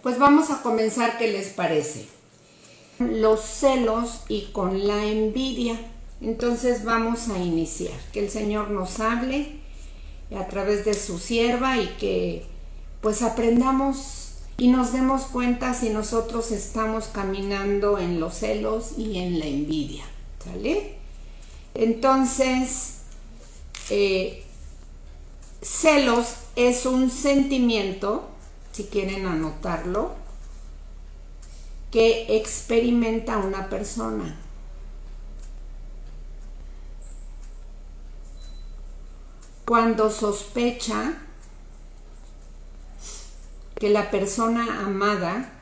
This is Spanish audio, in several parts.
Pues vamos a comenzar, ¿qué les parece? Los celos y con la envidia. Entonces vamos a iniciar. Que el Señor nos hable a través de su sierva y que pues aprendamos y nos demos cuenta si nosotros estamos caminando en los celos y en la envidia. ¿Sale? Entonces, celos es un sentimiento, si quieren anotarlo, que experimenta una persona. Cuando sospecha que la persona amada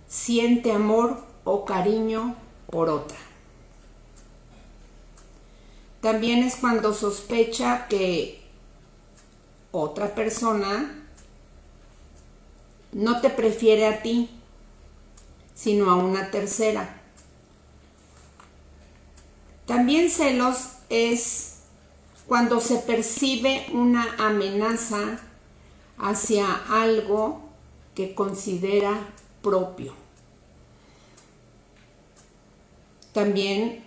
siente amor o cariño por otra. También es cuando sospecha que otra persona no te prefiere a ti, sino a una tercera. También celos es cuando se percibe una amenaza hacia algo que considera propio. También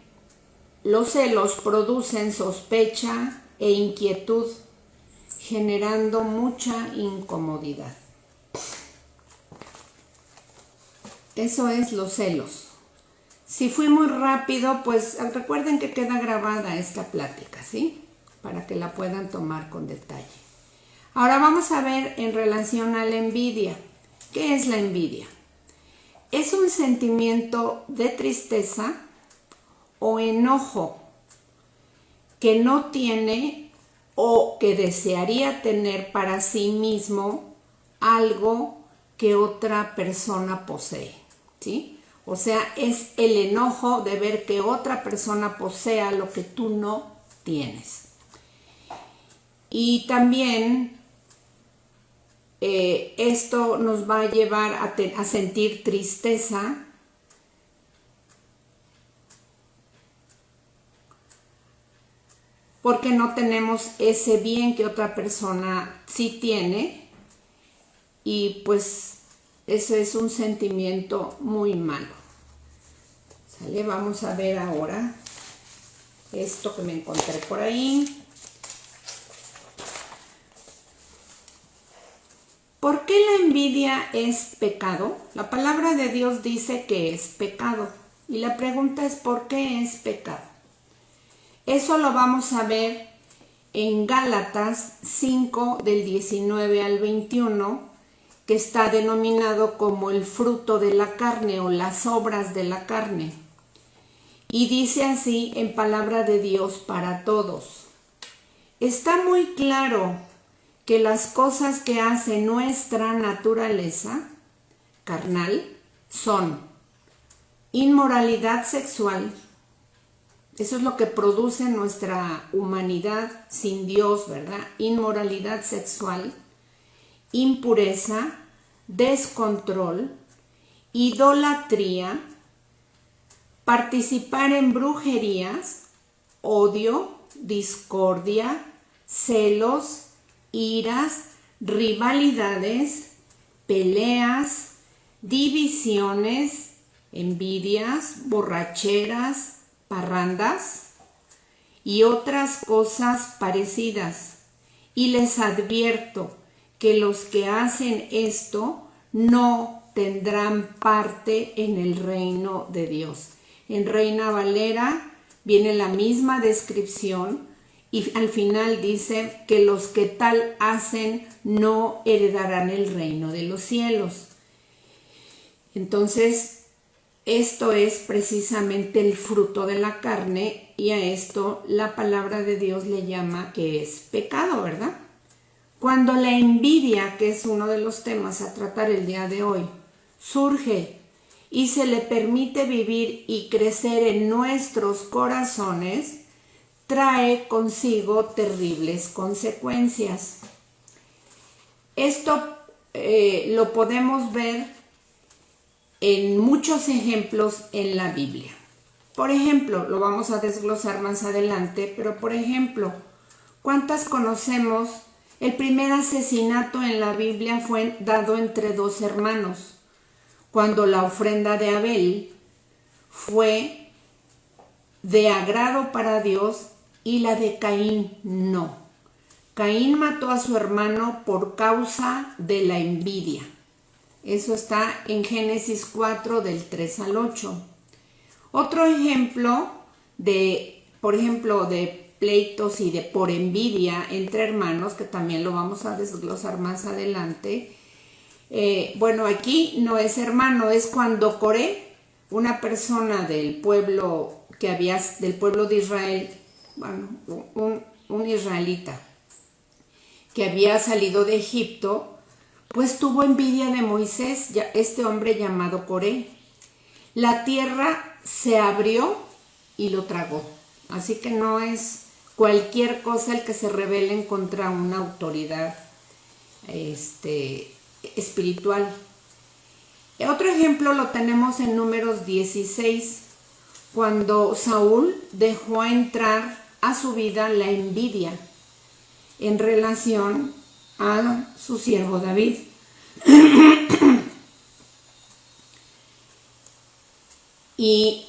los celos producen sospecha e inquietud, generando mucha incomodidad. Eso es los celos. Si fui muy rápido, pues recuerden que queda grabada esta plática, ¿sí? Para que la puedan tomar con detalle. Ahora vamos a ver en relación a la envidia. ¿Qué es la envidia? Es un sentimiento de tristeza o enojo que no tiene o que desearía tener para sí mismo algo que otra persona posee, ¿sí? O sea, es el enojo de ver que otra persona posea lo que tú no tienes. Y también esto nos va a llevar a sentir tristeza porque no tenemos ese bien que otra persona sí tiene, y pues eso es un sentimiento muy malo. ¿Sale? Vamos a ver ahora esto que me encontré por ahí. ¿Por qué la envidia es pecado? La palabra de Dios dice que es pecado. Y la pregunta es, ¿por qué es pecado? Eso lo vamos a ver en Gálatas 5, del 19 al 21, que está denominado como el fruto de la carne o las obras de la carne. Y dice así en palabra de Dios para todos. Está muy claro que las cosas que hace nuestra naturaleza carnal son inmoralidad sexual. Eso es lo que produce nuestra humanidad sin Dios, ¿verdad? Inmoralidad sexual, impureza, descontrol, idolatría, participar en brujerías, odio, discordia, celos, iras, rivalidades, peleas, divisiones, envidias, borracheras, parrandas y otras cosas parecidas. Y les advierto que los que hacen esto no tendrán parte en el reino de Dios. En Reina Valera viene la misma descripción y al final dice que los que tal hacen no heredarán el reino de los cielos. Entonces, esto es precisamente el fruto de la carne, y a esto la palabra de Dios le llama que es pecado, ¿verdad? Cuando la envidia, que es uno de los temas a tratar el día de hoy, surge y se le permite vivir y crecer en nuestros corazones, trae consigo terribles consecuencias. Esto lo podemos ver en muchos ejemplos en la Biblia. Por ejemplo, lo vamos a desglosar más adelante, pero por ejemplo, ¿cuántas conocemos El primer asesinato en la Biblia fue dado entre dos hermanos, cuando la ofrenda de Abel fue de agrado para Dios y la de Caín no. Caín mató a su hermano por causa de la envidia. Eso está en Génesis 4 del 3 al 8. Otro ejemplo de pleitos y de por envidia entre hermanos, que también lo vamos a desglosar más adelante. Aquí no es hermano, es cuando Coré, una persona del pueblo del pueblo de Israel, un israelita que había salido de Egipto, pues tuvo envidia de Moisés, este hombre llamado Coré. La tierra se abrió y lo tragó. Así que no es cualquier cosa el que se rebelen contra una autoridad espiritual. Otro ejemplo lo tenemos en Números 16, cuando Saúl dejó entrar a su vida la envidia en relación a su siervo David. Y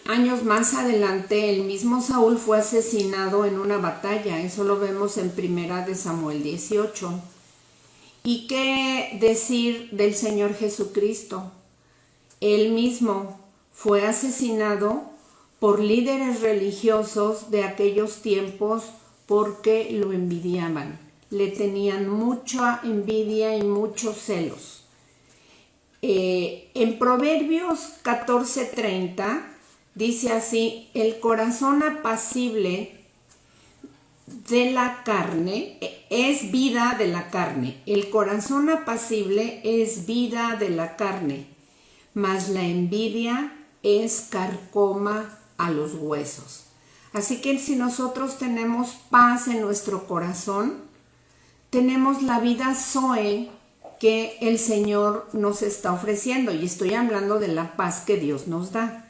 años más adelante, el mismo Saúl fue asesinado en una batalla. Eso lo vemos en 1 Samuel 18. ¿Y qué decir del Señor Jesucristo? Él mismo fue asesinado por líderes religiosos de aquellos tiempos porque lo envidiaban. Le tenían mucha envidia y muchos celos. En Proverbios 14:30 dice así: el corazón apacible de la carne es vida de la carne. El corazón apacible es vida de la carne, mas la envidia es carcoma a los huesos. Así que si nosotros tenemos paz en nuestro corazón, tenemos la vida Zoe que el Señor nos está ofreciendo, y estoy hablando de la paz que Dios nos da.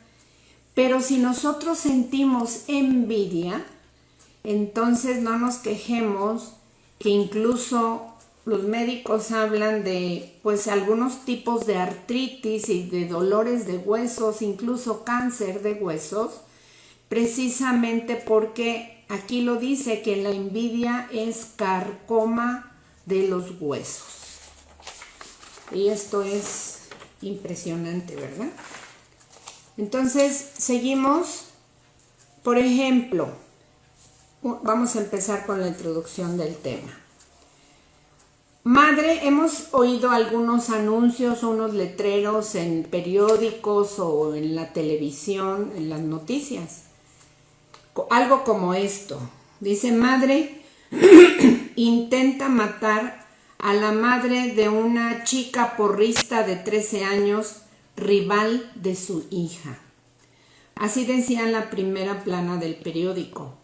Pero si nosotros sentimos envidia, entonces no nos quejemos, que incluso los médicos hablan de algunos tipos de artritis y de dolores de huesos, incluso cáncer de huesos, precisamente porque aquí lo dice que la envidia es carcoma de los huesos. Y esto es impresionante, ¿verdad? Entonces, seguimos. Por ejemplo, vamos a empezar con la introducción del tema. Madre, hemos oído algunos anuncios, unos letreros en periódicos o en la televisión, en las noticias. Algo como esto. Dice: madre intenta matar a la madre de una chica porrista de 13 años, rival de su hija. Así decía en la primera plana del periódico.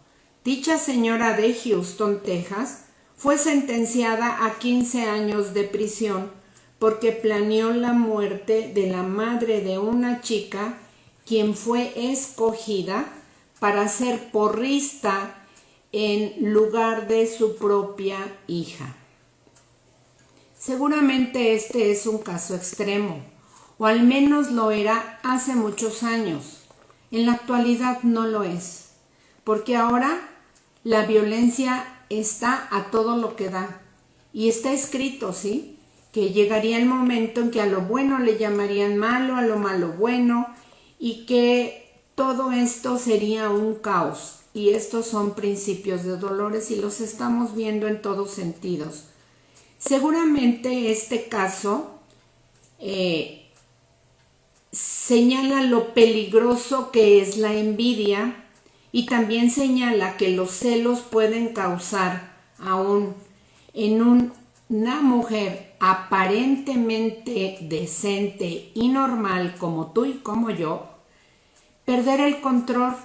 Dicha señora de Houston, Texas, fue sentenciada a 15 años de prisión porque planeó la muerte de la madre de una chica quien fue escogida para ser porrista en lugar de su propia hija. Seguramente este es un caso extremo, o al menos lo era hace muchos años. En la actualidad no lo es, porque ahora la violencia está a todo lo que da. Y está escrito, ¿sí?, que llegaría el momento en que a lo bueno le llamarían malo, a lo malo bueno, y que todo esto sería un caos. Y estos son principios de dolores y los estamos viendo en todos sentidos. Seguramente este caso señala lo peligroso que es la envidia y también señala que los celos pueden causar aún en una mujer aparentemente decente y normal como tú y como yo, perder el control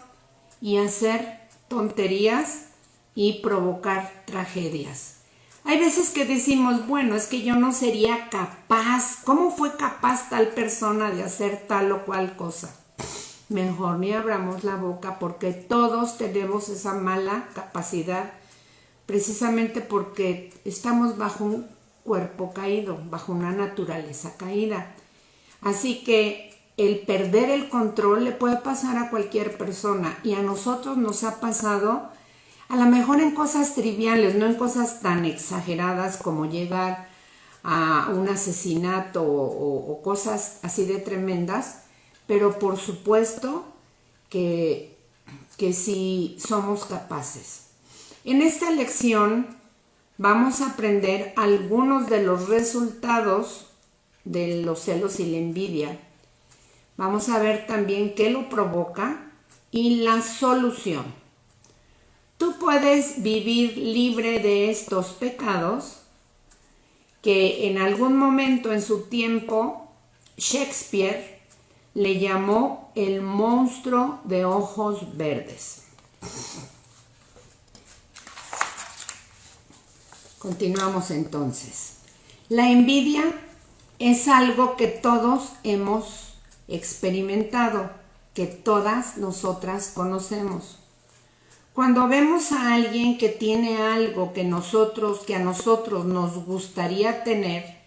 y hacer tonterías y provocar tragedias. Hay veces que decimos, bueno, es que yo no sería capaz. ¿Cómo fue capaz tal persona de hacer tal o cual cosa? Mejor ni abramos la boca, porque todos tenemos esa mala capacidad precisamente porque estamos bajo un cuerpo caído, bajo una naturaleza caída. Así que el perder el control le puede pasar a cualquier persona, y a nosotros nos ha pasado a lo mejor en cosas triviales, no en cosas tan exageradas como llegar a un asesinato o cosas así de tremendas, pero por supuesto que sí somos capaces. En esta lección vamos a aprender algunos de los resultados de los celos y la envidia. Vamos a ver también qué lo provoca y la solución. Tú puedes vivir libre de estos pecados que en algún momento en su tiempo Shakespeare le llamó el monstruo de ojos verdes. Continuamos entonces. La envidia es algo que todos hemos experimentado, que todas nosotras conocemos. Cuando vemos a alguien que tiene algo que a nosotros nos gustaría tener,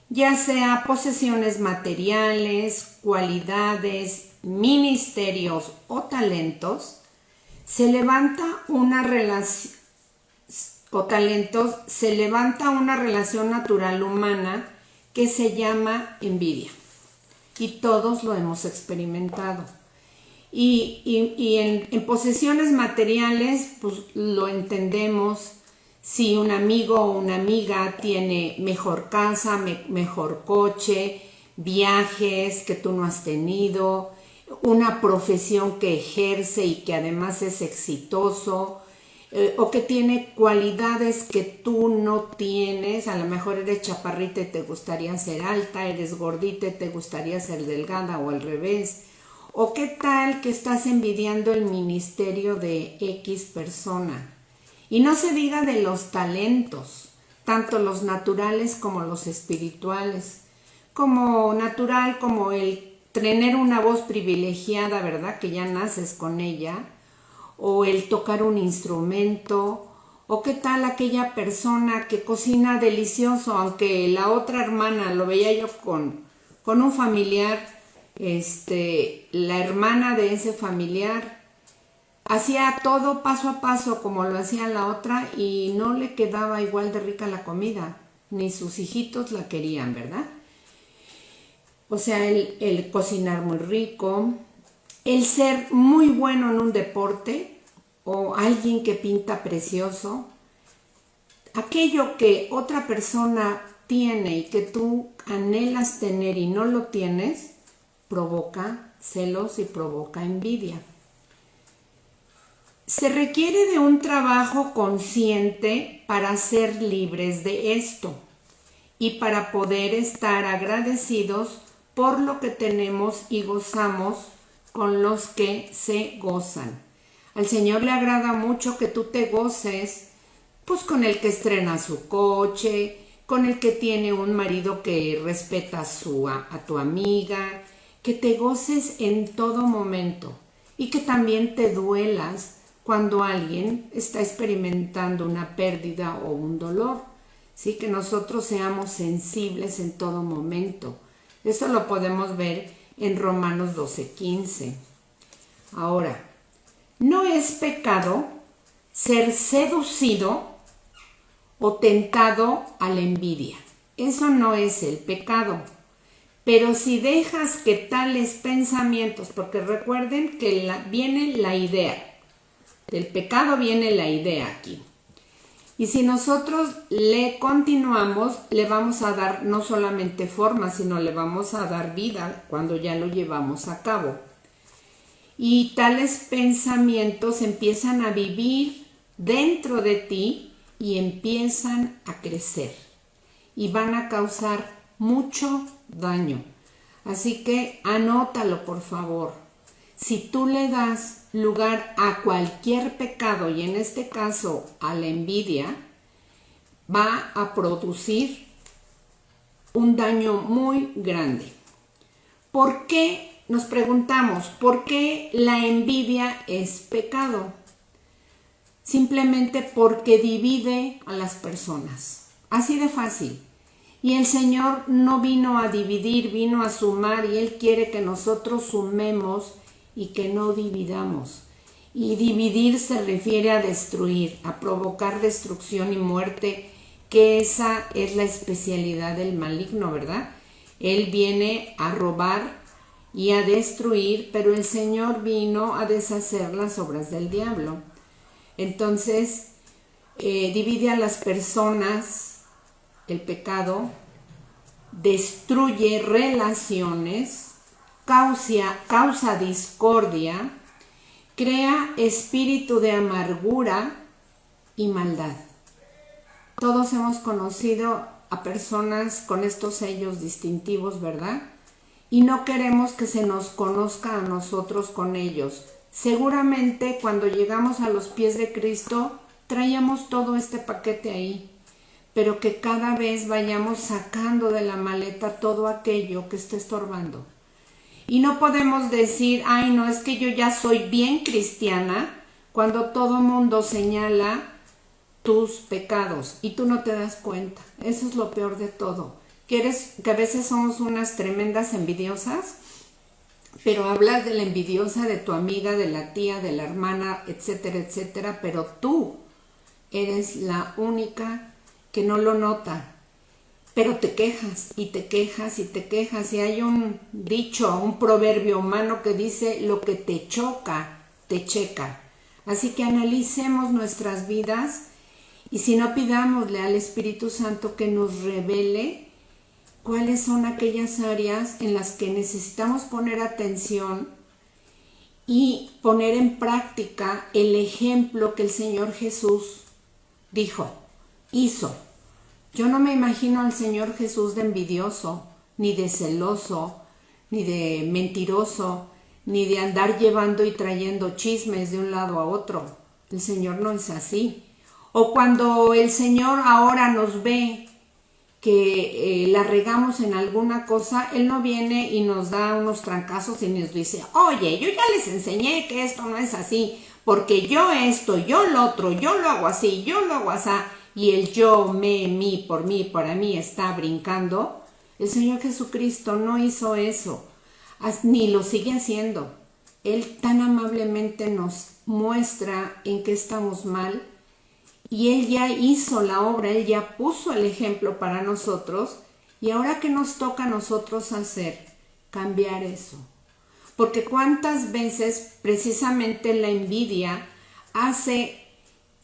ya sea posesiones materiales, cualidades, ministerios o talentos, se levanta una relación natural humana que se llama envidia. Y todos lo hemos experimentado. Y en posesiones materiales, pues lo entendemos. Si un amigo o una amiga tiene mejor casa, mejor coche, viajes que tú no has tenido, una profesión que ejerce y que además es exitoso, o que tiene cualidades que tú no tienes. A lo mejor eres chaparrita y te gustaría ser alta, eres gordita y te gustaría ser delgada, o al revés. O qué tal que estás envidiando el ministerio de X persona. Y no se diga de los talentos, tanto los naturales como los espirituales. Como natural, como el tener una voz privilegiada, ¿verdad? Que ya naces con ella. O el tocar un instrumento, o qué tal aquella persona que cocina delicioso, aunque la otra hermana, lo veía yo con un familiar, la hermana de ese familiar hacía todo paso a paso como lo hacía la otra y no le quedaba igual de rica la comida, ni sus hijitos la querían, ¿verdad? O sea, el cocinar muy rico, el ser muy bueno en un deporte, o alguien que pinta precioso. Aquello que otra persona tiene y que tú anhelas tener y no lo tienes, provoca celos y provoca envidia. Se requiere de un trabajo consciente para ser libres de esto y para poder estar agradecidos por lo que tenemos y gozamos con los que se gozan. Al Señor le agrada mucho que tú te goces, pues con el que estrena su coche, con el que tiene un marido que respeta a tu amiga, que te goces en todo momento y que también te duelas cuando alguien está experimentando una pérdida o un dolor. Sí, que nosotros seamos sensibles en todo momento. Eso lo podemos ver en Romanos 12:15. Ahora, no es pecado ser seducido o tentado a la envidia. Eso no es el pecado. Pero si dejas que tales pensamientos, porque recuerden que viene la idea, del pecado viene la idea aquí. Y si nosotros le continuamos, le vamos a dar no solamente forma, sino le vamos a dar vida cuando ya lo llevamos a cabo. Y tales pensamientos empiezan a vivir dentro de ti y empiezan a crecer. Y van a causar mucho daño. Así que anótalo, por favor. Si tú le das lugar a cualquier pecado, y en este caso a la envidia, va a producir un daño muy grande. ¿Por qué? Nos preguntamos, ¿por qué la envidia es pecado? simplemente porque divide a las personas. Así de fácil. Y el Señor no vino a dividir, vino a sumar, y Él quiere que nosotros sumemos y que no dividamos. Y dividir se refiere a destruir, a provocar destrucción y muerte, que esa es la especialidad del maligno, ¿verdad? Él viene a robar y a destruir, pero el Señor vino a deshacer las obras del diablo. Entonces, divide a las personas, el pecado, destruye relaciones, causa discordia, crea espíritu de amargura y maldad. Todos hemos conocido a personas con estos sellos distintivos, ¿verdad? Y no queremos que se nos conozca a nosotros con ellos. Seguramente cuando llegamos a los pies de Cristo, traíamos todo este paquete ahí, pero que cada vez vayamos sacando de la maleta todo aquello que está estorbando. Y no podemos decir, ay, no, es que yo ya soy bien cristiana, cuando todo mundo señala tus pecados y tú no te das cuenta. Eso es lo peor de todo. Que a veces somos unas tremendas envidiosas, pero hablas de la envidiosa de tu amiga, de la tía, de la hermana, etcétera, etcétera, pero tú eres la única que no lo nota. Pero te quejas y te quejas y te quejas. Y hay un dicho, un proverbio humano que dice, lo que te choca, te checa. Así que analicemos nuestras vidas y si no, pidámosle al Espíritu Santo que nos revele cuáles son aquellas áreas en las que necesitamos poner atención y poner en práctica el ejemplo que el Señor Jesús hizo. Yo no me imagino al Señor Jesús de envidioso, ni de celoso, ni de mentiroso, ni de andar llevando y trayendo chismes de un lado a otro. El Señor no es así. O cuando el Señor ahora nos ve que la regamos en alguna cosa, Él no viene y nos da unos trancazos y nos dice, oye, yo ya les enseñé que esto no es así, porque yo esto, yo lo otro, yo lo hago así, yo lo hago así. Y el yo, me, mí, por mí, para mí está brincando. El Señor Jesucristo no hizo eso, ni lo sigue haciendo. Él tan amablemente nos muestra en qué estamos mal y Él ya hizo la obra, Él ya puso el ejemplo para nosotros y ahora que nos toca a nosotros hacer, cambiar eso. Porque cuántas veces precisamente la envidia hace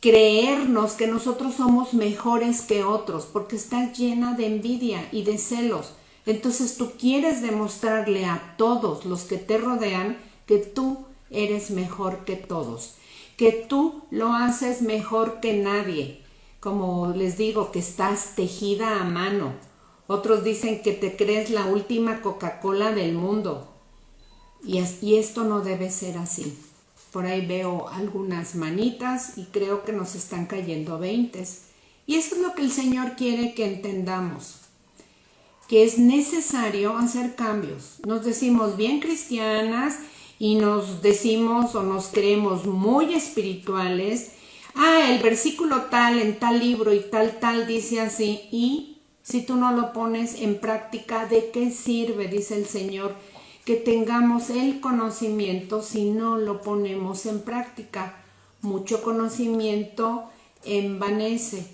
creernos que nosotros somos mejores que otros, porque está llena de envidia y de celos. Entonces tú quieres demostrarle a todos los que te rodean que tú eres mejor que todos, que tú lo haces mejor que nadie. Como les digo, que estás tejida a mano. Otros dicen que te crees la última Coca-Cola del mundo. Y esto no debe ser así. Por ahí veo algunas manitas y creo que nos están cayendo 20. Y eso es lo que el Señor quiere que entendamos, que es necesario hacer cambios. Nos decimos bien cristianas y nos decimos o nos creemos muy espirituales. El versículo tal en tal libro y tal dice así. Y si tú no lo pones en práctica, ¿de qué sirve? Dice el Señor, que tengamos el conocimiento si no lo ponemos en práctica. Mucho conocimiento envanece.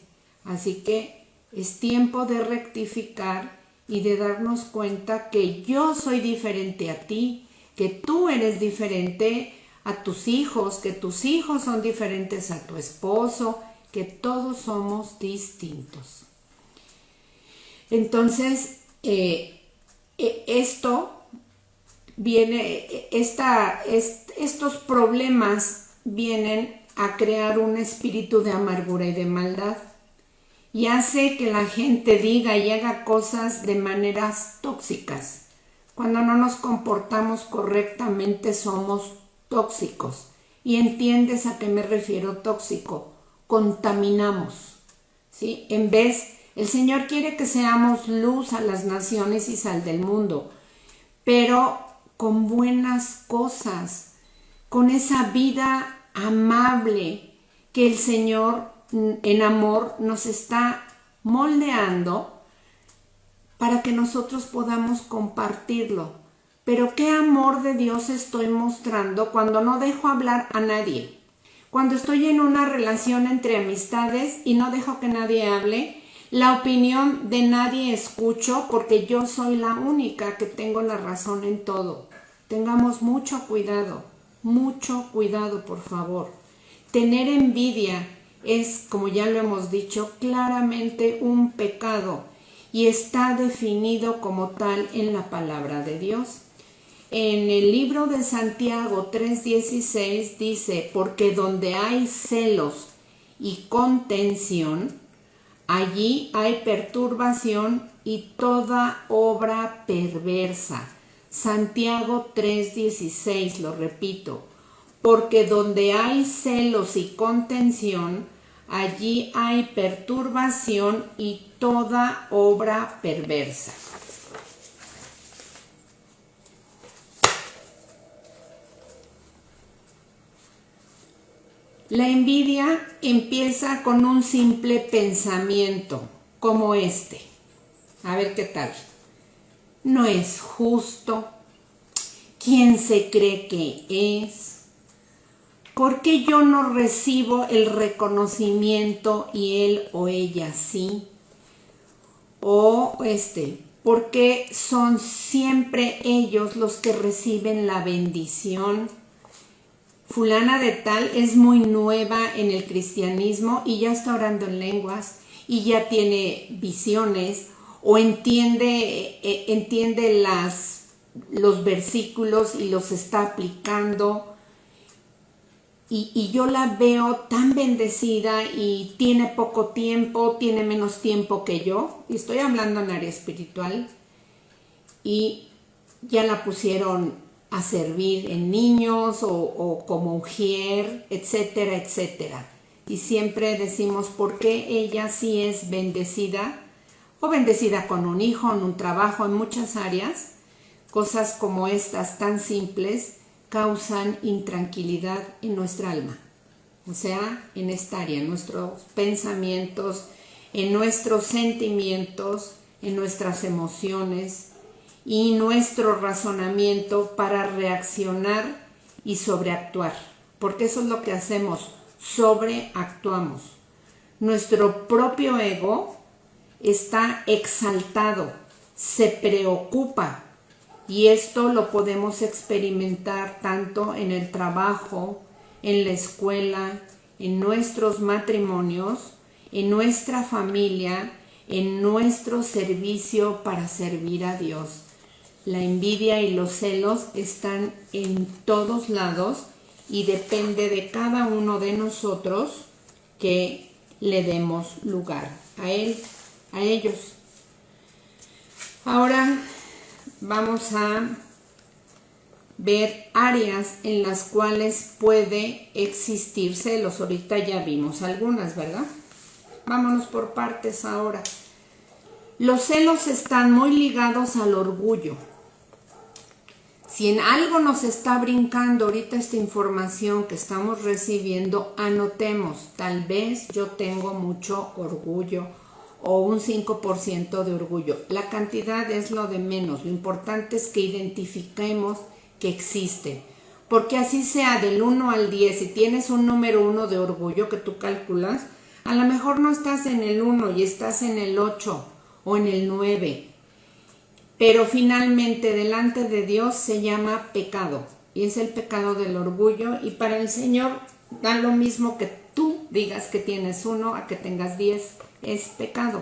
Así que es tiempo de rectificar y de darnos cuenta que yo soy diferente a ti, que tú eres diferente a tus hijos, que tus hijos son diferentes a tu esposo, que todos somos distintos. Entonces, estos problemas vienen a crear un espíritu de amargura y de maldad y hace que la gente diga y haga cosas de maneras tóxicas. Cuando no nos comportamos correctamente somos tóxicos. ¿Y entiendes a qué me refiero tóxico? Contaminamos, ¿sí? El Señor quiere que seamos luz a las naciones y sal del mundo, pero con buenas cosas, con esa vida amable que el Señor en amor nos está moldeando para que nosotros podamos compartirlo. Pero ¿qué amor de Dios estoy mostrando cuando no dejo hablar a nadie? Cuando estoy en una relación entre amistades y no dejo que nadie hable, la opinión de nadie escucho porque yo soy la única que tengo la razón en todo. Tengamos mucho cuidado, por favor. Tener envidia es, como ya lo hemos dicho, claramente un pecado y está definido como tal en la palabra de Dios. En el libro de Santiago 3:16 dice, porque donde hay celos y contención, allí hay perturbación y toda obra perversa. Santiago 3:16, lo repito, porque donde hay celos y contención, allí hay perturbación y toda obra perversa. La envidia empieza con un simple pensamiento, como este. A ver qué tal. No es justo. ¿Quién se cree que es? ¿Por qué yo no recibo el reconocimiento y él o ella sí? O ¿por qué son siempre ellos los que reciben la bendición? Fulana de tal es muy nueva en el cristianismo y ya está orando en lenguas y ya tiene visiones o entiende los versículos y los está aplicando. Y yo la veo tan bendecida y tiene poco tiempo, tiene menos tiempo que yo. Y estoy hablando en área espiritual. Y ya la pusieron a servir en niños o como mujer, etcétera, etcétera. Y siempre decimos por qué ella sí es bendecida o bendecida con un hijo, en un trabajo, en muchas áreas. Cosas como estas tan simples causan intranquilidad en nuestra alma, o sea, en esta área, en nuestros pensamientos, en nuestros sentimientos, en nuestras emociones y nuestro razonamiento para reaccionar y sobreactuar, porque eso es lo que hacemos, sobreactuamos. Nuestro propio ego está exaltado, se preocupa. Y esto lo podemos experimentar tanto en el trabajo, en la escuela, en nuestros matrimonios, en nuestra familia, en nuestro servicio para servir a Dios. La envidia y los celos están en todos lados y depende de cada uno de nosotros que le demos lugar a ellos. Ahora vamos a ver áreas en las cuales puede existir celos. Ahorita ya vimos algunas, ¿verdad? Vámonos por partes ahora. Los celos están muy ligados al orgullo. Si en algo nos está brincando ahorita esta información que estamos recibiendo, anotemos, tal vez yo tengo mucho orgullo o un 5% de orgullo. La cantidad es lo de menos, lo importante es que identifiquemos que existe. Porque así sea del 1 al 10, si tienes un número 1 de orgullo que tú calculas, a lo mejor no estás en el 1 y estás en el 8 o en el 9. Pero finalmente delante de Dios se llama pecado y es el pecado del orgullo, y para el Señor da lo mismo que tú digas que tienes 1 a que tengas 10. Es pecado.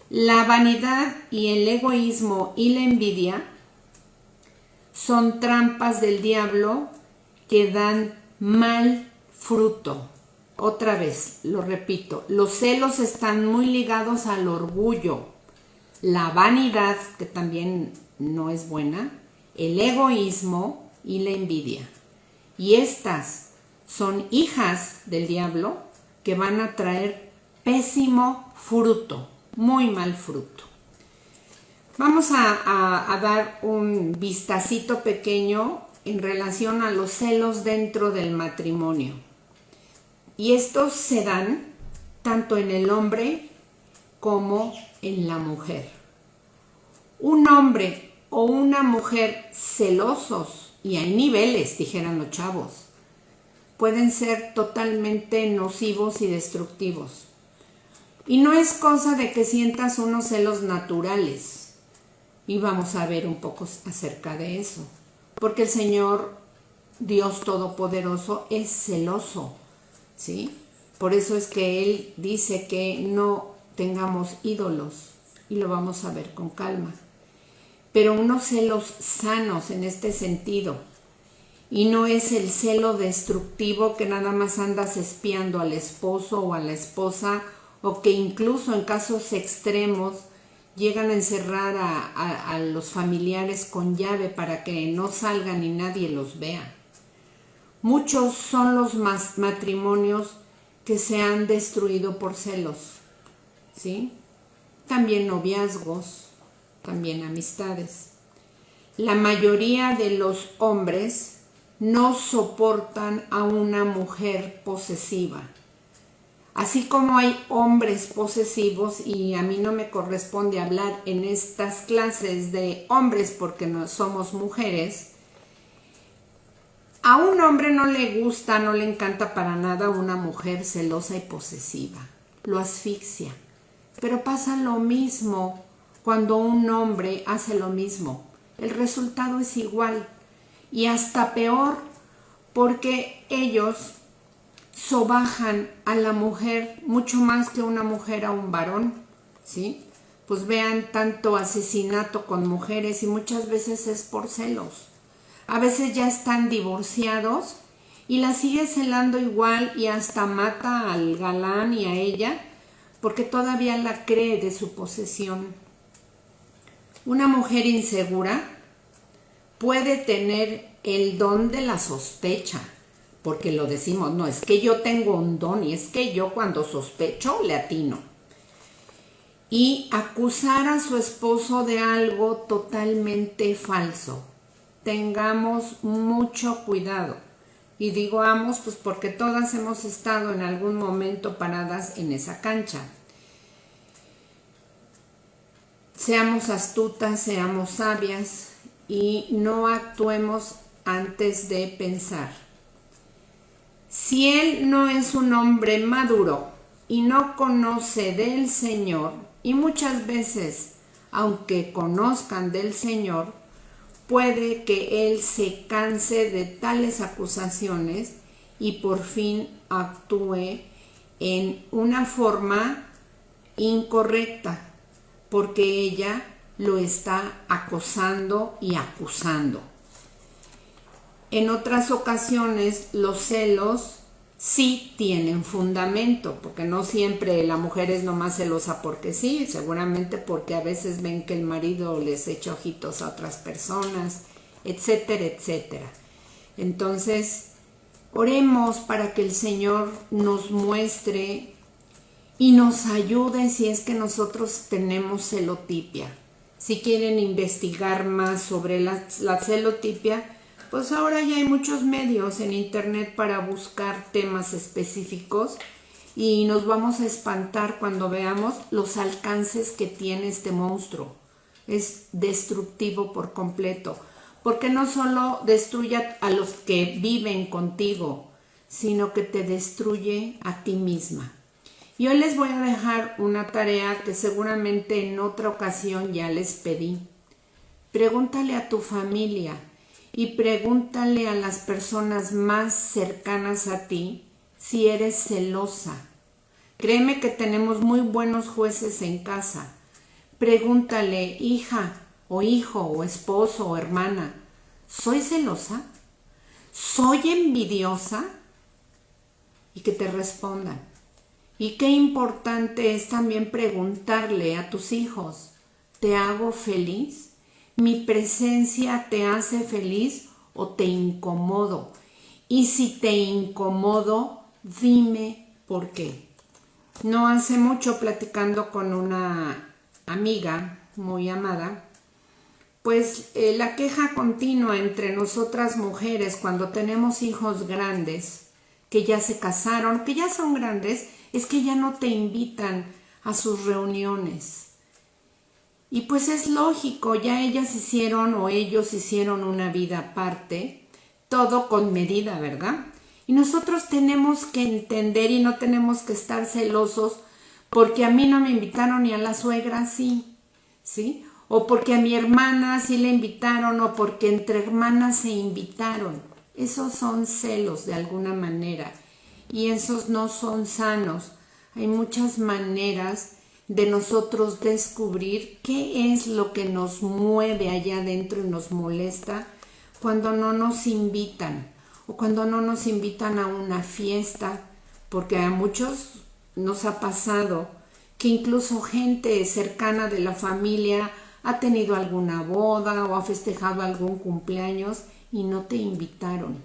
La vanidad y el egoísmo y la envidia son trampas del diablo que dan mal fruto. Otra vez, lo repito, los celos están muy ligados al orgullo, la vanidad, que también no es buena, el egoísmo y la envidia. Y estas son hijas del diablo que van a traer pésimo fruto, muy mal fruto. Vamos a dar un vistacito pequeño en relación a los celos dentro del matrimonio. Y estos se dan tanto en el hombre como en la mujer. Un hombre o una mujer celosos, y hay niveles, dijeran los chavos, pueden ser totalmente nocivos y destructivos. Y no es cosa de que sientas unos celos naturales. Y vamos a ver un poco acerca de eso. Porque el Señor, Dios Todopoderoso, es celoso, ¿sí? Por eso es que Él dice que no tengamos ídolos. Y lo vamos a ver con calma. Pero unos celos sanos en este sentido. Y no es el celo destructivo que nada más andas espiando al esposo o a la esposa, o que incluso en casos extremos llegan a encerrar a los familiares con llave para que no salgan y nadie los vea. Muchos son los matrimonios que se han destruido por celos, ¿sí? También noviazgos, también amistades. La mayoría de los hombres no soportan a una mujer posesiva. Así como hay hombres posesivos, y a mí no me corresponde hablar en estas clases de hombres porque no somos mujeres, a un hombre no le gusta, no le encanta para nada una mujer celosa y posesiva. Lo asfixia. Pero pasa lo mismo cuando un hombre hace lo mismo. El resultado es igual y hasta peor, porque ellos sobajan a la mujer mucho más que una mujer a un varón, ¿sí? Pues vean tanto asesinato con mujeres y muchas veces es por celos. A veces ya están divorciados y la sigue celando igual y hasta mata al galán y a ella porque todavía la cree de su posesión. Una mujer insegura puede tener el don de la sospecha, porque lo decimos, no, es que yo tengo un don y es que yo cuando sospecho le atino. Y acusar a su esposo de algo totalmente falso. Tengamos mucho cuidado. Y digo amos, pues porque todas hemos estado en algún momento paradas en esa cancha. Seamos astutas, seamos sabias y no actuemos antes de pensar. Si él no es un hombre maduro y no conoce del Señor, y muchas veces, aunque conozcan del Señor, puede que él se canse de tales acusaciones y por fin actúe en una forma incorrecta, porque ella lo está acosando y acusando. En otras ocasiones los celos sí tienen fundamento, porque no siempre la mujer es nomás celosa porque sí, seguramente porque a veces ven que el marido les echa ojitos a otras personas, etcétera, etcétera. Entonces, oremos para que el Señor nos muestre y nos ayude si es que nosotros tenemos celotipia. Si quieren investigar más sobre la celotipia, pues ahora ya hay muchos medios en internet para buscar temas específicos y nos vamos a espantar cuando veamos los alcances que tiene este monstruo. Es destructivo por completo, porque no solo destruye a los que viven contigo, sino que te destruye a ti misma. Y hoy les voy a dejar una tarea que seguramente en otra ocasión ya les pedí. Pregúntale a tu familia y pregúntale a las personas más cercanas a ti si eres celosa. Créeme que tenemos muy buenos jueces en casa. Pregúntale, hija o hijo o esposo o hermana, ¿soy celosa? ¿Soy envidiosa? Y que te respondan. Y qué importante es también preguntarle a tus hijos, ¿te hago feliz? ¿Mi presencia te hace feliz o te incomodo? Y si te incomodo, dime por qué. No hace mucho, platicando con una amiga muy amada, pues la queja continua entre nosotras mujeres cuando tenemos hijos grandes, que ya se casaron, que ya son grandes, es que ya no te invitan a sus reuniones. Y pues es lógico, ya ellas hicieron o ellos hicieron una vida aparte, todo con medida, ¿verdad? Y nosotros tenemos que entender y no tenemos que estar celosos porque a mí no me invitaron y a la suegra sí, ¿sí? O porque a mi hermana sí le invitaron o porque entre hermanas se invitaron. Esos son celos de alguna manera y esos no son sanos. Hay muchas maneras de nosotros descubrir qué es lo que nos mueve allá adentro y nos molesta cuando no nos invitan o cuando no nos invitan a una fiesta, porque a muchos nos ha pasado que incluso gente cercana de la familia ha tenido alguna boda o ha festejado algún cumpleaños y no te invitaron.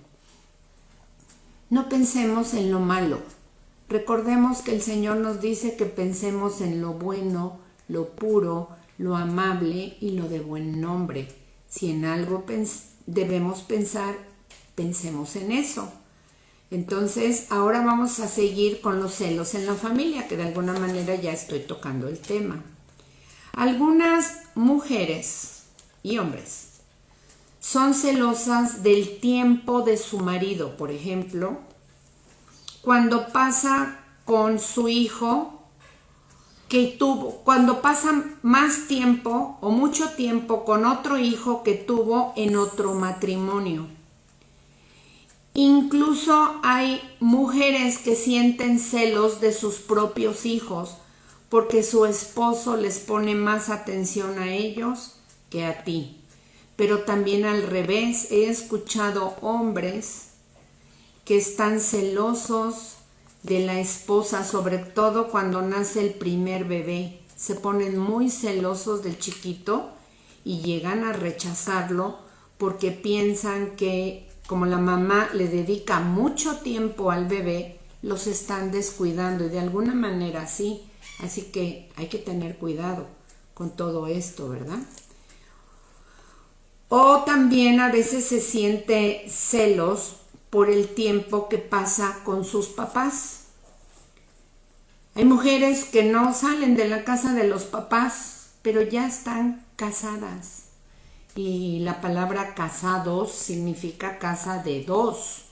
No pensemos en lo malo. Recordemos que el Señor nos dice que pensemos en lo bueno, lo puro, lo amable y lo de buen nombre. Si en algo debemos pensar, pensemos en eso. Entonces, ahora vamos a seguir con los celos en la familia, que de alguna manera ya estoy tocando el tema. Algunas mujeres y hombres son celosas del tiempo de su marido, por ejemplo, cuando pasa con su hijo que tuvo, cuando pasa más tiempo o mucho tiempo con otro hijo que tuvo en otro matrimonio. Incluso hay mujeres que sienten celos de sus propios hijos porque su esposo les pone más atención a ellos que a ti. Pero también al revés, he escuchado hombres que están celosos de la esposa, sobre todo cuando nace el primer bebé. Se ponen muy celosos del chiquito y llegan a rechazarlo porque piensan que como la mamá le dedica mucho tiempo al bebé, los están descuidando y de alguna manera sí. Así que hay que tener cuidado con todo esto, ¿verdad? O también a veces se siente celos por el tiempo que pasa con sus papás. Hay mujeres que no salen de la casa de los papás, pero ya están casadas. Y la palabra casados significa casa de dos.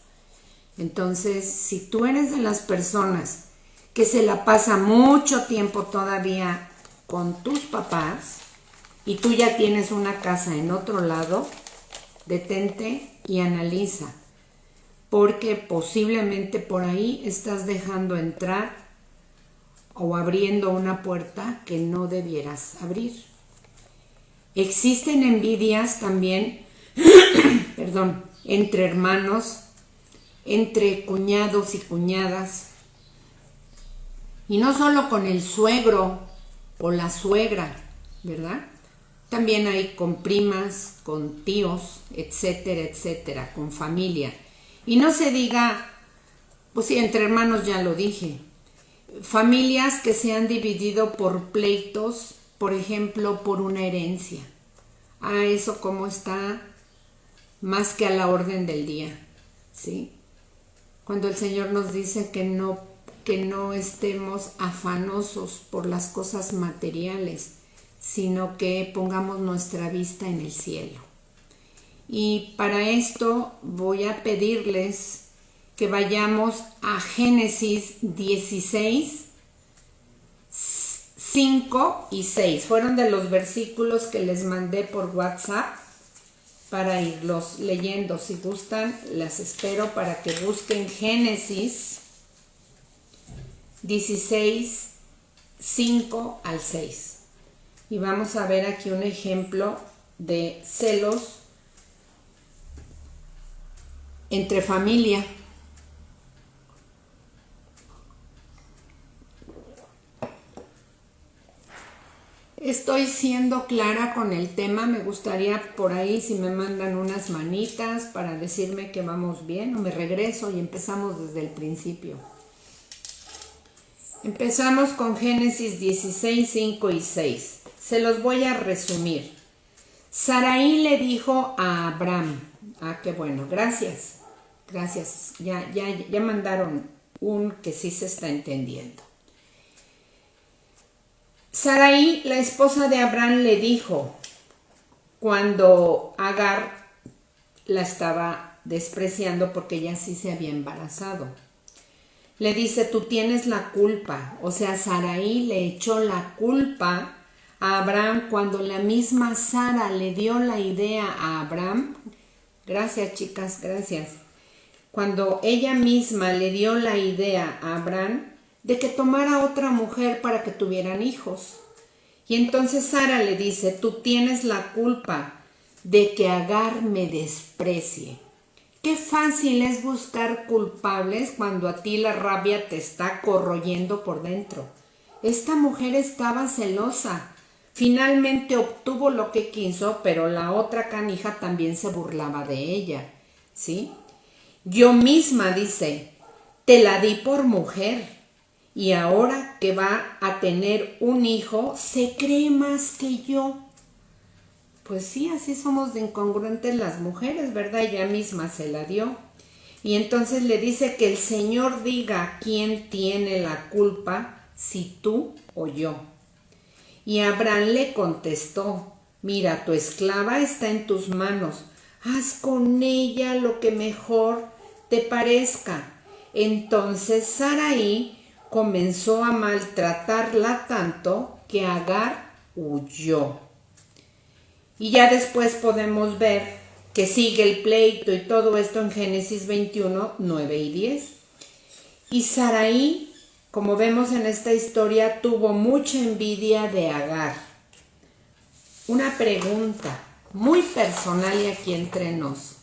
Entonces, si tú eres de las personas que se la pasa mucho tiempo todavía con tus papás y tú ya tienes una casa en otro lado, detente y analiza, porque posiblemente por ahí estás dejando entrar o abriendo una puerta que no debieras abrir. Existen envidias también, entre hermanos, entre cuñados y cuñadas, y no solo con el suegro o la suegra, ¿verdad? También hay con primas, con tíos, etcétera, etcétera, con familia. Y no se diga, pues sí, entre hermanos ya lo dije, familias que se han dividido por pleitos, por ejemplo, por una herencia. Eso como está más que a la orden del día, ¿sí? Cuando el Señor nos dice que no estemos afanosos por las cosas materiales, sino que pongamos nuestra vista en el cielo. Y para esto voy a pedirles que vayamos a Génesis 16, 5 y 6. Fueron de los versículos que les mandé por WhatsApp para irlos leyendo. Si gustan, las espero para que busquen Génesis 16, 5 al 6. Y vamos a ver aquí un ejemplo de celos entre familia. Estoy siendo clara con el tema. Me gustaría por ahí si me mandan unas manitas para decirme que vamos bien, o me regreso y empezamos desde el principio. Empezamos con Génesis 16, 5 y 6. Se los voy a resumir. Sarai le dijo a Abraham, qué bueno, gracias. Gracias, ya mandaron un que sí se está entendiendo. Sarai, la esposa de Abraham, le dijo cuando Agar la estaba despreciando porque ella sí se había embarazado. Le dice, tú tienes la culpa. O sea, Sarai le echó la culpa a Abraham cuando la misma Sara le dio la idea a Abraham. Gracias, chicas, gracias. Cuando ella misma le dio la idea a Abraham de que tomara otra mujer para que tuvieran hijos. Y entonces Sara le dice, tú tienes la culpa de que Agar me desprecie. Qué fácil es buscar culpables cuando a ti la rabia te está corroyendo por dentro. Esta mujer estaba celosa. Finalmente obtuvo lo que quiso, pero la otra canija también se burlaba de ella, ¿sí? Yo misma, dice, te la di por mujer y ahora que va a tener un hijo, se cree más que yo. Pues sí, así somos de incongruentes las mujeres, ¿verdad? Ella misma se la dio. Y entonces le dice que el Señor diga quién tiene la culpa, si tú o yo. Y Abraham le contestó, mira, tu esclava está en tus manos, haz con ella lo que mejor te parezca. Entonces Sarai comenzó a maltratarla tanto que Agar huyó. Y ya después podemos ver que sigue el pleito y todo esto en Génesis 21, 9 y 10. Y Sarai, como vemos en esta historia, tuvo mucha envidia de Agar. Una pregunta muy personal y aquí entre nos.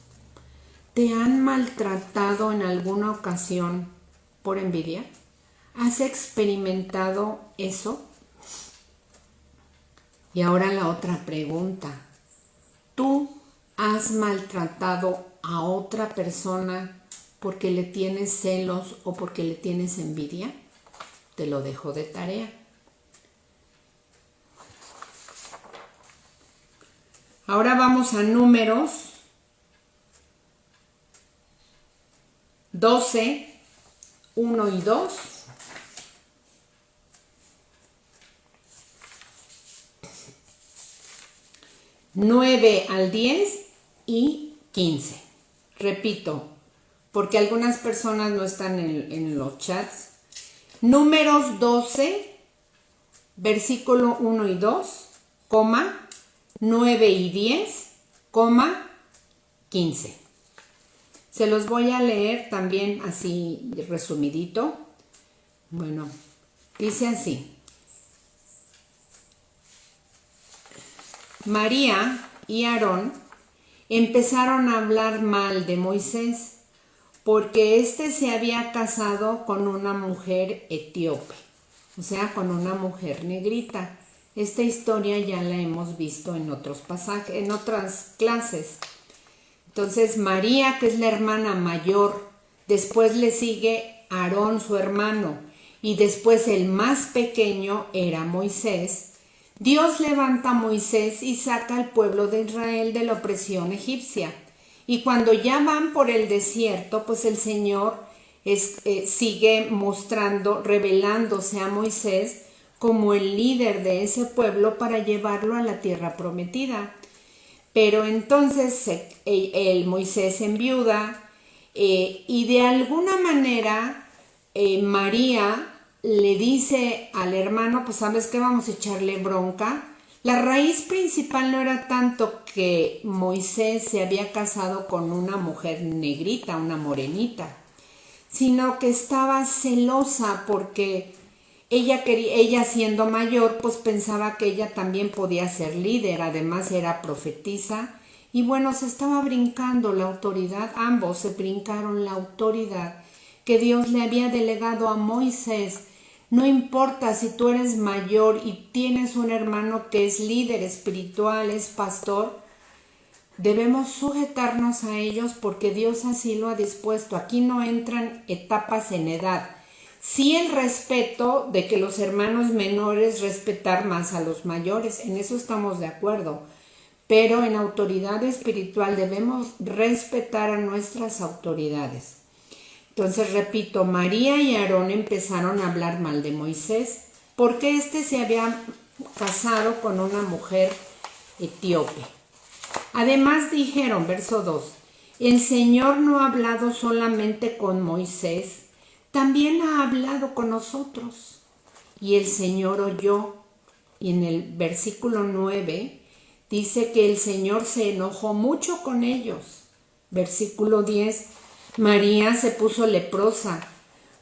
¿Te han maltratado en alguna ocasión por envidia? ¿Has experimentado eso? Y ahora la otra pregunta. ¿Tú has maltratado a otra persona porque le tienes celos o porque le tienes envidia? Te lo dejo de tarea. Ahora vamos a Números 12, 1 y 2. Nueve al 10 y 15. Repito, porque algunas personas no están en los chats. Números 12, versículo 1 y 2, 9 y 10, 15. Se los voy a leer también así resumidito. Bueno, dice así. María y Aarón empezaron a hablar mal de Moisés porque éste se había casado con una mujer etíope, o sea, con una mujer negrita. Esta historia ya la hemos visto en otros pasajes, en otras clases. Entonces María, que es la hermana mayor, después le sigue Aarón, su hermano, y después el más pequeño era Moisés. Dios levanta a Moisés y saca al pueblo de Israel de la opresión egipcia. Y cuando ya van por el desierto, pues el Señor sigue mostrando, revelándose a Moisés como el líder de ese pueblo para llevarlo a la tierra prometida. Pero entonces el Moisés enviuda y de alguna manera María le dice al hermano, pues sabes que vamos a echarle bronca. La raíz principal no era tanto que Moisés se había casado con una mujer negrita, una morenita, sino que estaba celosa porque ella siendo mayor, pues pensaba que ella también podía ser líder, además era profetisa, y bueno, se estaba brincando la autoridad, ambos se brincaron la autoridad que Dios le había delegado a Moisés. No importa si tú eres mayor y tienes un hermano que es líder espiritual, es pastor, debemos sujetarnos a ellos porque Dios así lo ha dispuesto. Aquí no entran etapas en edad. Sí el respeto de que los hermanos menores respetar más a los mayores, en eso estamos de acuerdo. pero en autoridad espiritual debemos respetar a nuestras autoridades. Entonces, repito, María y Aarón empezaron a hablar mal de Moisés porque éste se había casado con una mujer etíope. Además dijeron, verso 2, el Señor no ha hablado solamente con Moisés, también ha hablado con nosotros. Y el Señor oyó. Y en el versículo 9 dice que el Señor se enojó mucho con ellos. Versículo 10, María se puso leprosa,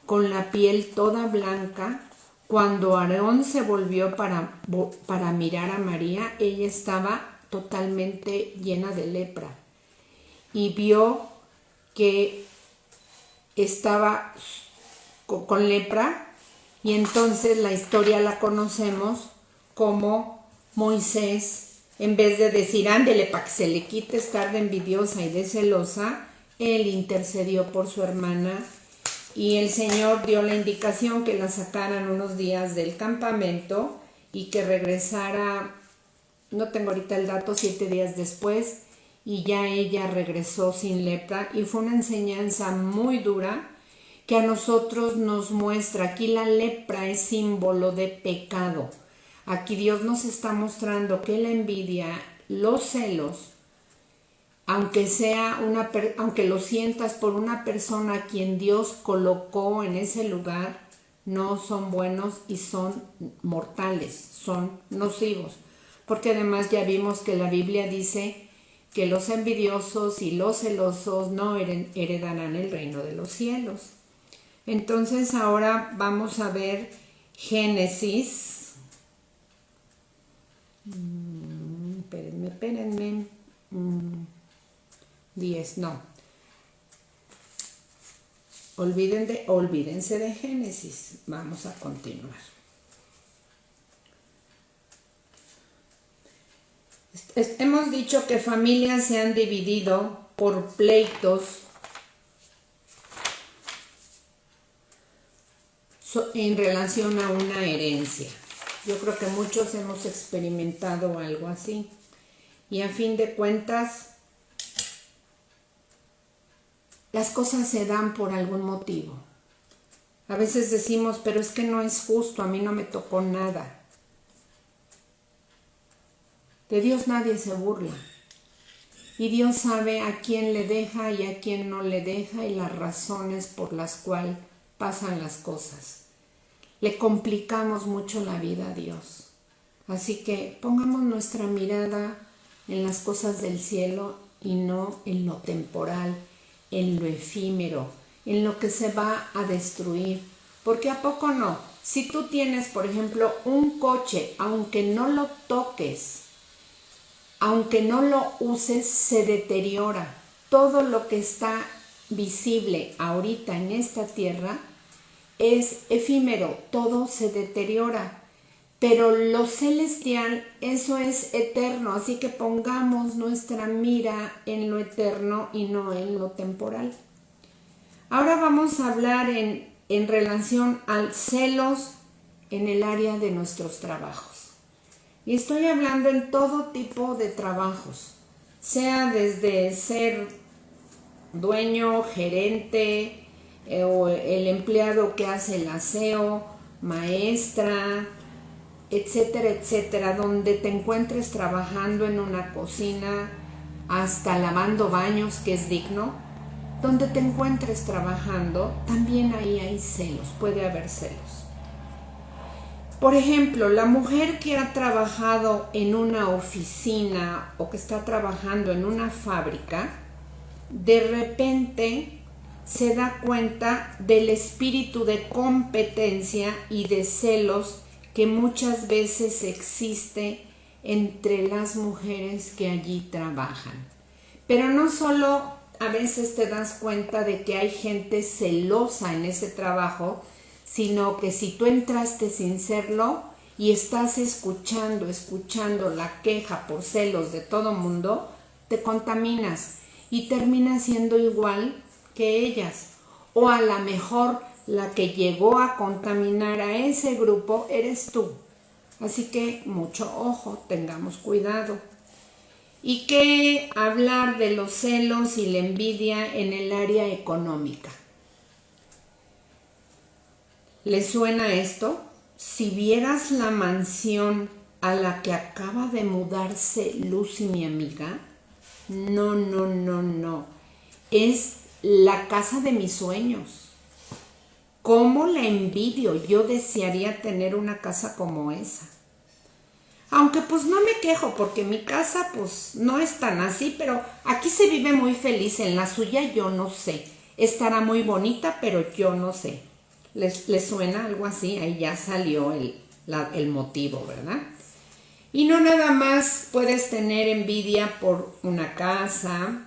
con la piel toda blanca. Cuando Aarón se volvió para mirar a María, ella estaba totalmente llena de lepra. Y vio que estaba con lepra, y entonces la historia la conocemos como Moisés, en vez de decir, ándele para que se le quite estar de envidiosa y de celosa, él intercedió por su hermana y el Señor dio la indicación que la sacaran unos días del campamento y que regresara, no tengo ahorita el dato, 7 días después, y ya ella regresó sin lepra. Y fue una enseñanza muy dura que a nosotros nos muestra. Aquí la lepra es símbolo de pecado. Aquí Dios nos está mostrando que la envidia, los celos, aunque lo sientas por una persona a quien Dios colocó en ese lugar, no son buenos y son mortales, son nocivos. Porque además ya vimos que la Biblia dice que los envidiosos y los celosos no heredarán el reino de los cielos. Entonces ahora vamos a ver Génesis. Espérenme. 10, no. Olvídense de Génesis. Vamos a continuar. Hemos dicho que familias se han dividido por pleitos en relación a una herencia. Yo creo que muchos hemos experimentado algo así. Y a fin de cuentas, las cosas se dan por algún motivo. A veces decimos, pero es que no es justo, a mí no me tocó nada. De Dios nadie se burla. Y Dios sabe a quién le deja y a quién no le deja y las razones por las cuales pasan las cosas. Le complicamos mucho la vida a Dios. Así que pongamos nuestra mirada en las cosas del cielo y no en lo temporal, en lo efímero, en lo que se va a destruir. Porque ¿a poco no? Si tú tienes, por ejemplo, un coche, aunque no lo toques, aunque no lo uses, se deteriora. Todo lo que está visible ahorita en esta tierra es efímero, todo se deteriora. Pero lo celestial, eso es eterno, así que pongamos nuestra mira en lo eterno y no en lo temporal. Ahora vamos a hablar en relación al celos en el área de nuestros trabajos. Y estoy hablando en todo tipo de trabajos, sea desde ser dueño, gerente, o el empleado que hace el aseo, maestra, etcétera, etcétera, donde te encuentres trabajando en una cocina, hasta lavando baños, que es digno, donde te encuentres trabajando, también ahí hay celos, puede haber celos. Por ejemplo, la mujer que ha trabajado en una oficina o que está trabajando en una fábrica, de repente se da cuenta del espíritu de competencia y de celos que muchas veces existe entre las mujeres que allí trabajan. Pero no solo a veces te das cuenta de que hay gente celosa en ese trabajo, sino que si tú entraste sin serlo y estás escuchando la queja por celos de todo mundo, te contaminas y terminas siendo igual que ellas. O a lo mejor la que llegó a contaminar a ese grupo eres tú. Así que mucho ojo, tengamos cuidado. ¿Y qué hablar de los celos y la envidia en el área económica? ¿Les suena esto? Si vieras la mansión a la que acaba de mudarse Lucy, mi amiga, no. Es la casa de mis sueños. ¿Cómo la envidio? Yo desearía tener una casa como esa. Aunque pues no me quejo porque mi casa pues no es tan así, pero aquí se vive muy feliz. En la suya yo no sé. Estará muy bonita, pero yo no sé. ¿Les suena algo así? Ahí ya salió el motivo, ¿verdad? Y no nada más puedes tener envidia por una casa,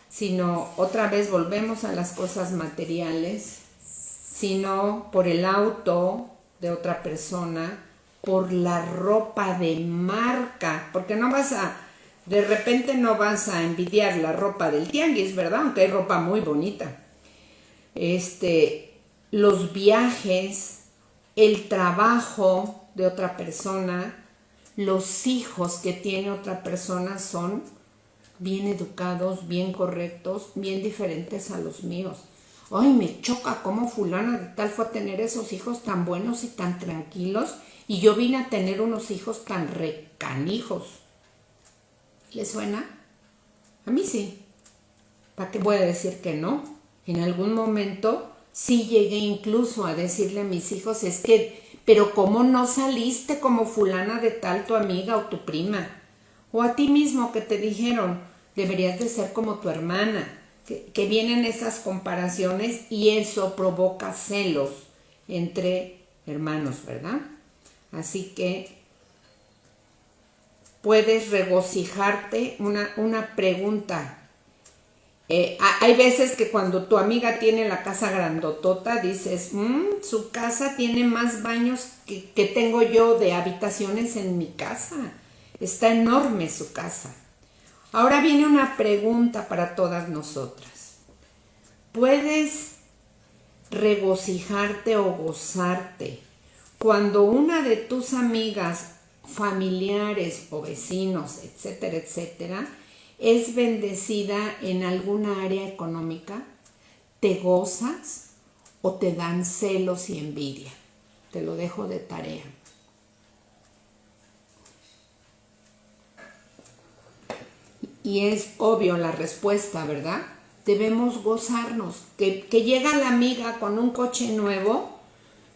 sino otra vez volvemos a las cosas materiales, sino por el auto de otra persona, por la ropa de marca, porque de repente no vas a envidiar la ropa del tianguis, ¿verdad? Aunque hay ropa muy bonita. Los viajes, el trabajo de otra persona, los hijos que tiene otra persona son bien educados, bien correctos, bien diferentes a los míos. Ay, me choca cómo fulana de tal fue a tener esos hijos tan buenos y tan tranquilos y yo vine a tener unos hijos tan recanijos. ¿Les suena? A mí sí. ¿Para qué voy a decir que no? En algún momento sí llegué incluso a decirle a mis hijos, pero ¿cómo no saliste como fulana de tal tu amiga o tu prima? O a ti mismo que te dijeron, deberías de ser como tu hermana. Que vienen esas comparaciones y eso provoca celos entre hermanos, ¿verdad? Así que puedes regocijarte. Una pregunta. Hay veces que cuando tu amiga tiene la casa grandotota, dices, su casa tiene más baños que tengo yo de habitaciones en mi casa. Está enorme su casa. Ahora viene una pregunta para todas nosotras. ¿Puedes regocijarte o gozarte cuando una de tus amigas, familiares o vecinos, etcétera, etcétera, es bendecida en alguna área económica? ¿Te gozas o te dan celos y envidia? Te lo dejo de tarea. Y es obvio la respuesta, ¿verdad? Debemos gozarnos. Que llega la amiga con un coche nuevo,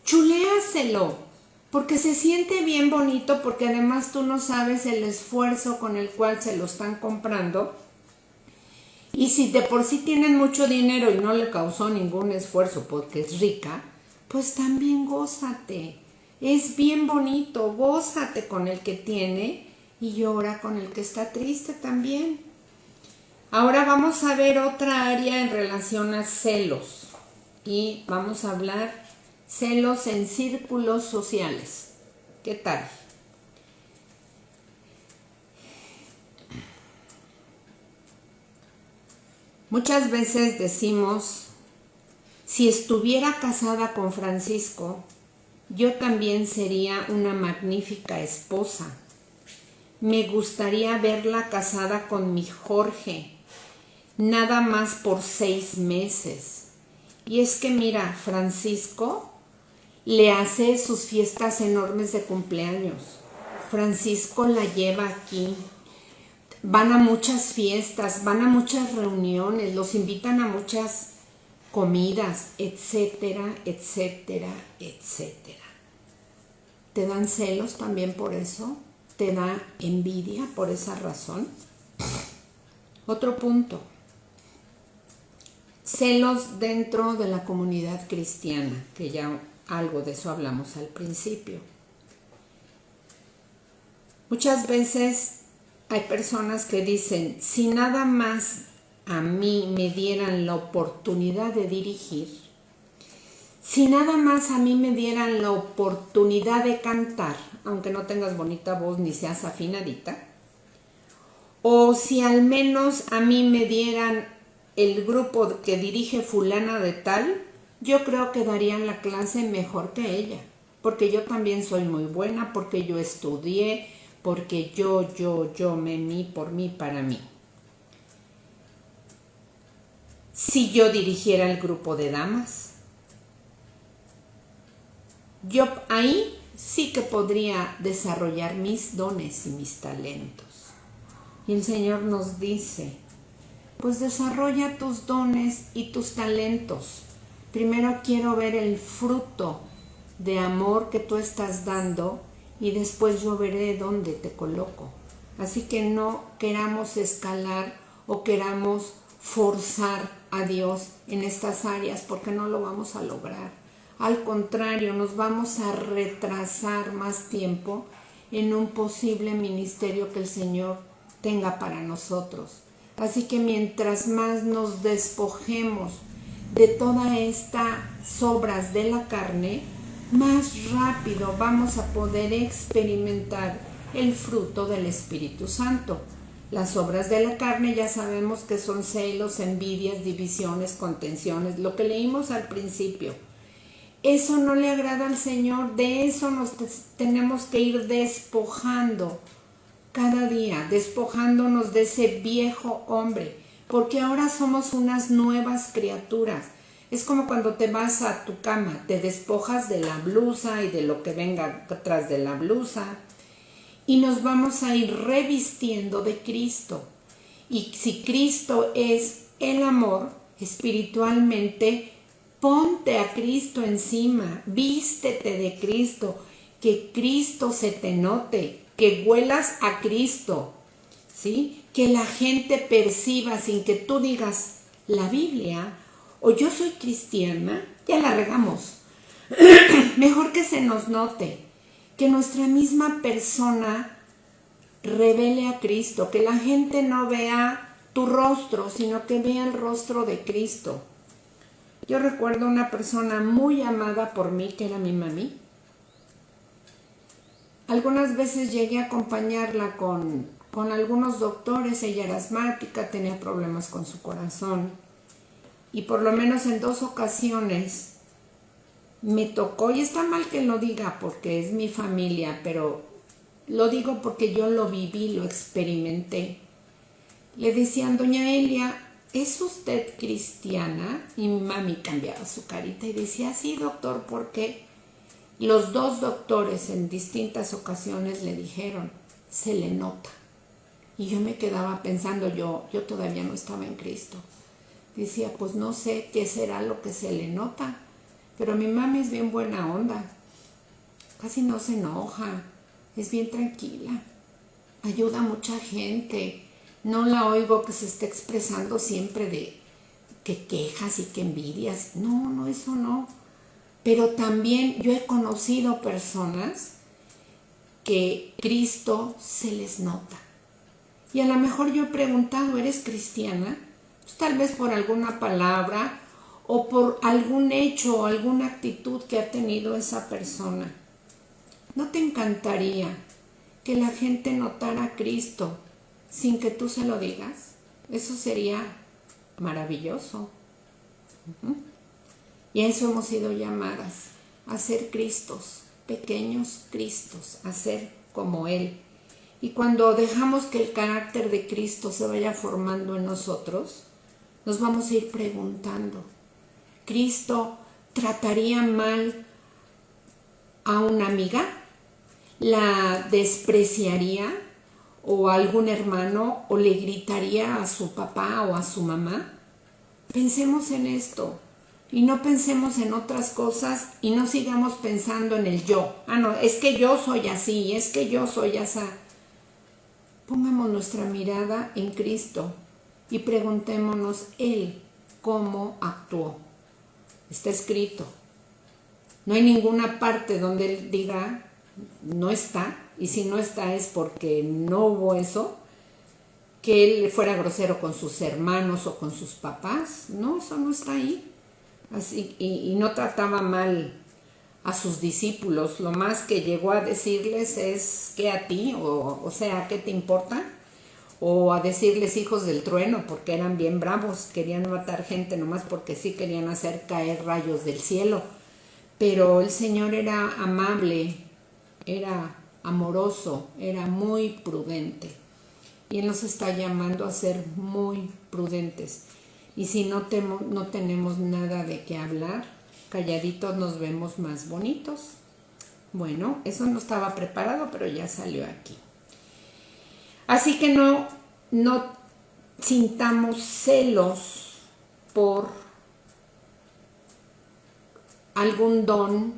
chuléaselo, porque se siente bien bonito, porque además tú no sabes el esfuerzo con el cual se lo están comprando. Y si de por sí tienen mucho dinero y no le causó ningún esfuerzo porque es rica, pues también gózate. Es bien bonito, gózate con el que tiene y llora con el que está triste también. Ahora vamos a ver otra área en relación a celos. Y vamos a hablar celos en círculos sociales. ¿Qué tal? Muchas veces decimos, si estuviera casada con Francisco, yo también sería una magnífica esposa. Me gustaría verla casada con mi Jorge, nada más por 6 meses. Y es que mira, Francisco le hace sus fiestas enormes de cumpleaños. Francisco la lleva aquí. Van a muchas fiestas, van a muchas reuniones, los invitan a muchas comidas, etcétera, etcétera, etcétera. ¿Te dan celos también por eso? ¿Te da envidia por esa razón? Otro punto. Celos dentro de la comunidad cristiana, que ya algo de eso hablamos al principio. Muchas veces hay personas que dicen, si nada más a mí me dieran la oportunidad de dirigir, si nada más a mí me dieran la oportunidad de cantar, aunque no tengas bonita voz ni seas afinadita, o si al menos a mí me dieran el grupo que dirige fulana de tal, yo creo que darían la clase mejor que ella, porque yo también soy muy buena, porque yo estudié, porque yo, me, mí, por mí, para mí. Si yo dirigiera el grupo de damas, yo ahí sí que podría desarrollar mis dones y mis talentos. Y el Señor nos dice, pues desarrolla tus dones y tus talentos. Primero quiero ver el fruto de amor que tú estás dando y después yo veré dónde te coloco. Así que no queramos escalar o queramos forzar a Dios en estas áreas porque no lo vamos a lograr. Al contrario, nos vamos a retrasar más tiempo en un posible ministerio que el Señor tenga para nosotros. Así que mientras más nos despojemos de todas estas obras de la carne, más rápido vamos a poder experimentar el fruto del Espíritu Santo. Las obras de la carne ya sabemos que son celos, envidias, divisiones, contenciones, lo que leímos al principio. Eso no le agrada al Señor, de eso nos tenemos que ir despojando cada día, despojándonos de ese viejo hombre, porque ahora somos unas nuevas criaturas. Es como cuando te vas a tu cama, te despojas de la blusa y de lo que venga atrás de la blusa y nos vamos a ir revistiendo de Cristo. Y si Cristo es el amor, espiritualmente, ponte a Cristo encima, vístete de Cristo, que Cristo se te note, que huelas a Cristo, ¿sí? Que la gente perciba sin que tú digas la Biblia o yo soy cristiana, ya la regamos. Mejor que se nos note, que nuestra misma persona revele a Cristo, que la gente no vea tu rostro, sino que vea el rostro de Cristo. Yo recuerdo una persona muy amada por mí, que era mi mami. Algunas veces llegué a acompañarla con algunos doctores. Ella era asmática, tenía problemas con su corazón. Y por lo menos en 2 ocasiones me tocó, y está mal que lo diga porque es mi familia, pero lo digo porque yo lo viví, lo experimenté. Le decían, doña Elia, ¿es usted cristiana? Y mi mami cambiaba su carita y decía, sí, doctor, ¿por qué? Los 2 doctores en distintas ocasiones le dijeron, se le nota. Y yo me quedaba pensando, yo todavía no estaba en Cristo. Decía, pues no sé qué será lo que se le nota, pero mi mami es bien buena onda, casi no se enoja, es bien tranquila, ayuda a mucha gente, no la oigo que se esté expresando siempre de que quejas y que envidias, no, eso no. Pero también yo he conocido personas que Cristo se les nota. Y a lo mejor yo he preguntado, ¿eres cristiana? Pues tal vez por alguna palabra o por algún hecho o alguna actitud que ha tenido esa persona. ¿No te encantaría que la gente notara a Cristo sin que tú se lo digas? Eso sería maravilloso. Y a eso hemos sido llamadas, a ser Cristos, pequeños Cristos, a ser como Él. Y cuando dejamos que el carácter de Cristo se vaya formando en nosotros, nos vamos a ir preguntando, ¿Cristo trataría mal a una amiga? ¿La despreciaría? ¿O a algún hermano? ¿O le gritaría a su papá o a su mamá? Pensemos en esto. Y no pensemos en otras cosas y no sigamos pensando en el yo. No, es que yo soy así, es que yo soy así. Pongamos nuestra mirada en Cristo y preguntémonos Él cómo actuó. Está escrito. No hay ninguna parte donde Él diga, no está, y si no está es porque no hubo eso, que Él fuera grosero con sus hermanos o con sus papás. No, eso no está ahí. Así, y no trataba mal a sus discípulos. Lo más que llegó a decirles es ¿qué a ti? O sea, ¿qué te importa? O a decirles hijos del trueno, porque eran bien bravos, querían matar gente nomás porque sí querían hacer caer rayos del cielo. Pero el Señor era amable, era amoroso, era muy prudente. Y Él nos está llamando a ser muy prudentes. Y si no tenemos nada de qué hablar, calladitos nos vemos más bonitos. Bueno, eso no estaba preparado, pero ya salió aquí. Así que no sintamos celos por algún don,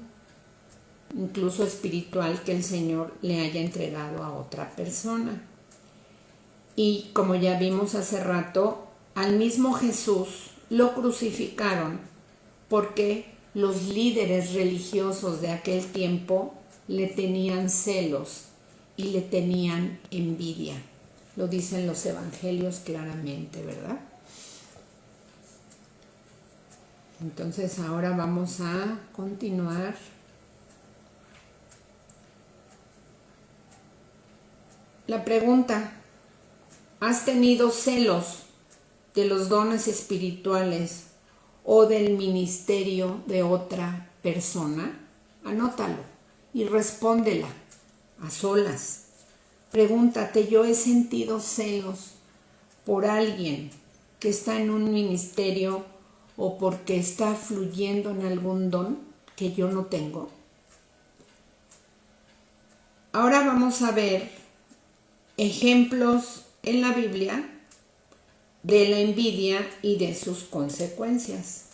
incluso espiritual, que el Señor le haya entregado a otra persona. Y como ya vimos hace rato, al mismo Jesús lo crucificaron porque los líderes religiosos de aquel tiempo le tenían celos y le tenían envidia. Lo dicen los evangelios claramente, ¿verdad? Entonces ahora vamos a continuar. La pregunta: ¿has tenido celos de los dones espirituales o del ministerio de otra persona? Anótalo y respóndela a solas. Pregúntate: ¿yo he sentido celos por alguien que está en un ministerio o porque está fluyendo en algún don que yo no tengo? Ahora vamos a ver ejemplos en la Biblia de la envidia y de sus consecuencias.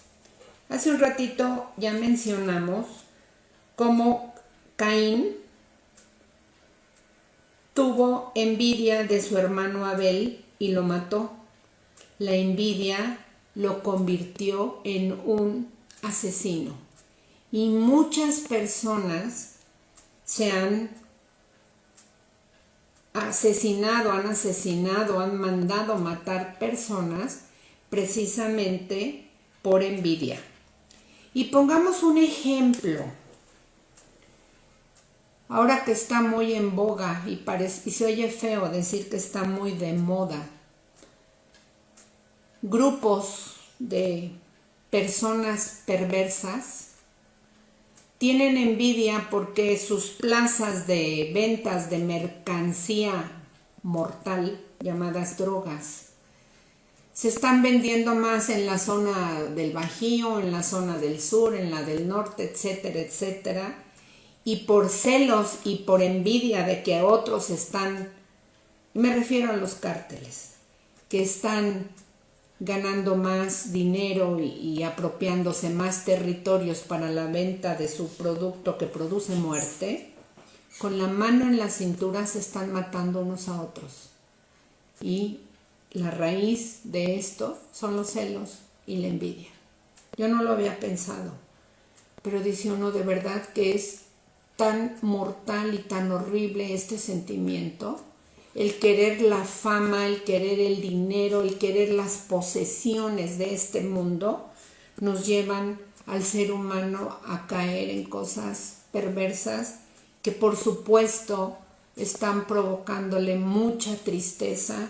Hace un ratito ya mencionamos cómo Caín tuvo envidia de su hermano Abel y lo mató. La envidia lo convirtió en un asesino. Y muchas personas se han asesinado, han mandado matar personas precisamente por envidia. Y pongamos un ejemplo. Ahora que está muy en boga y se oye feo decir que está muy de moda, grupos de personas perversas tienen envidia porque sus plazas de ventas de mercancía mortal, llamadas drogas, se están vendiendo más en la zona del Bajío, en la zona del sur, en la del norte, etcétera, etcétera. Y por celos y por envidia de que otros están, me refiero a los cárteles, que están ganando más dinero y apropiándose más territorios para la venta de su producto que produce muerte, con la mano en la cintura se están matando unos a otros. Y la raíz de esto son los celos y la envidia. Yo no lo había pensado, pero dice uno, de verdad que es tan mortal y tan horrible este sentimiento. El querer la fama, el querer el dinero, el querer las posesiones de este mundo nos llevan al ser humano a caer en cosas perversas que por supuesto están provocándole mucha tristeza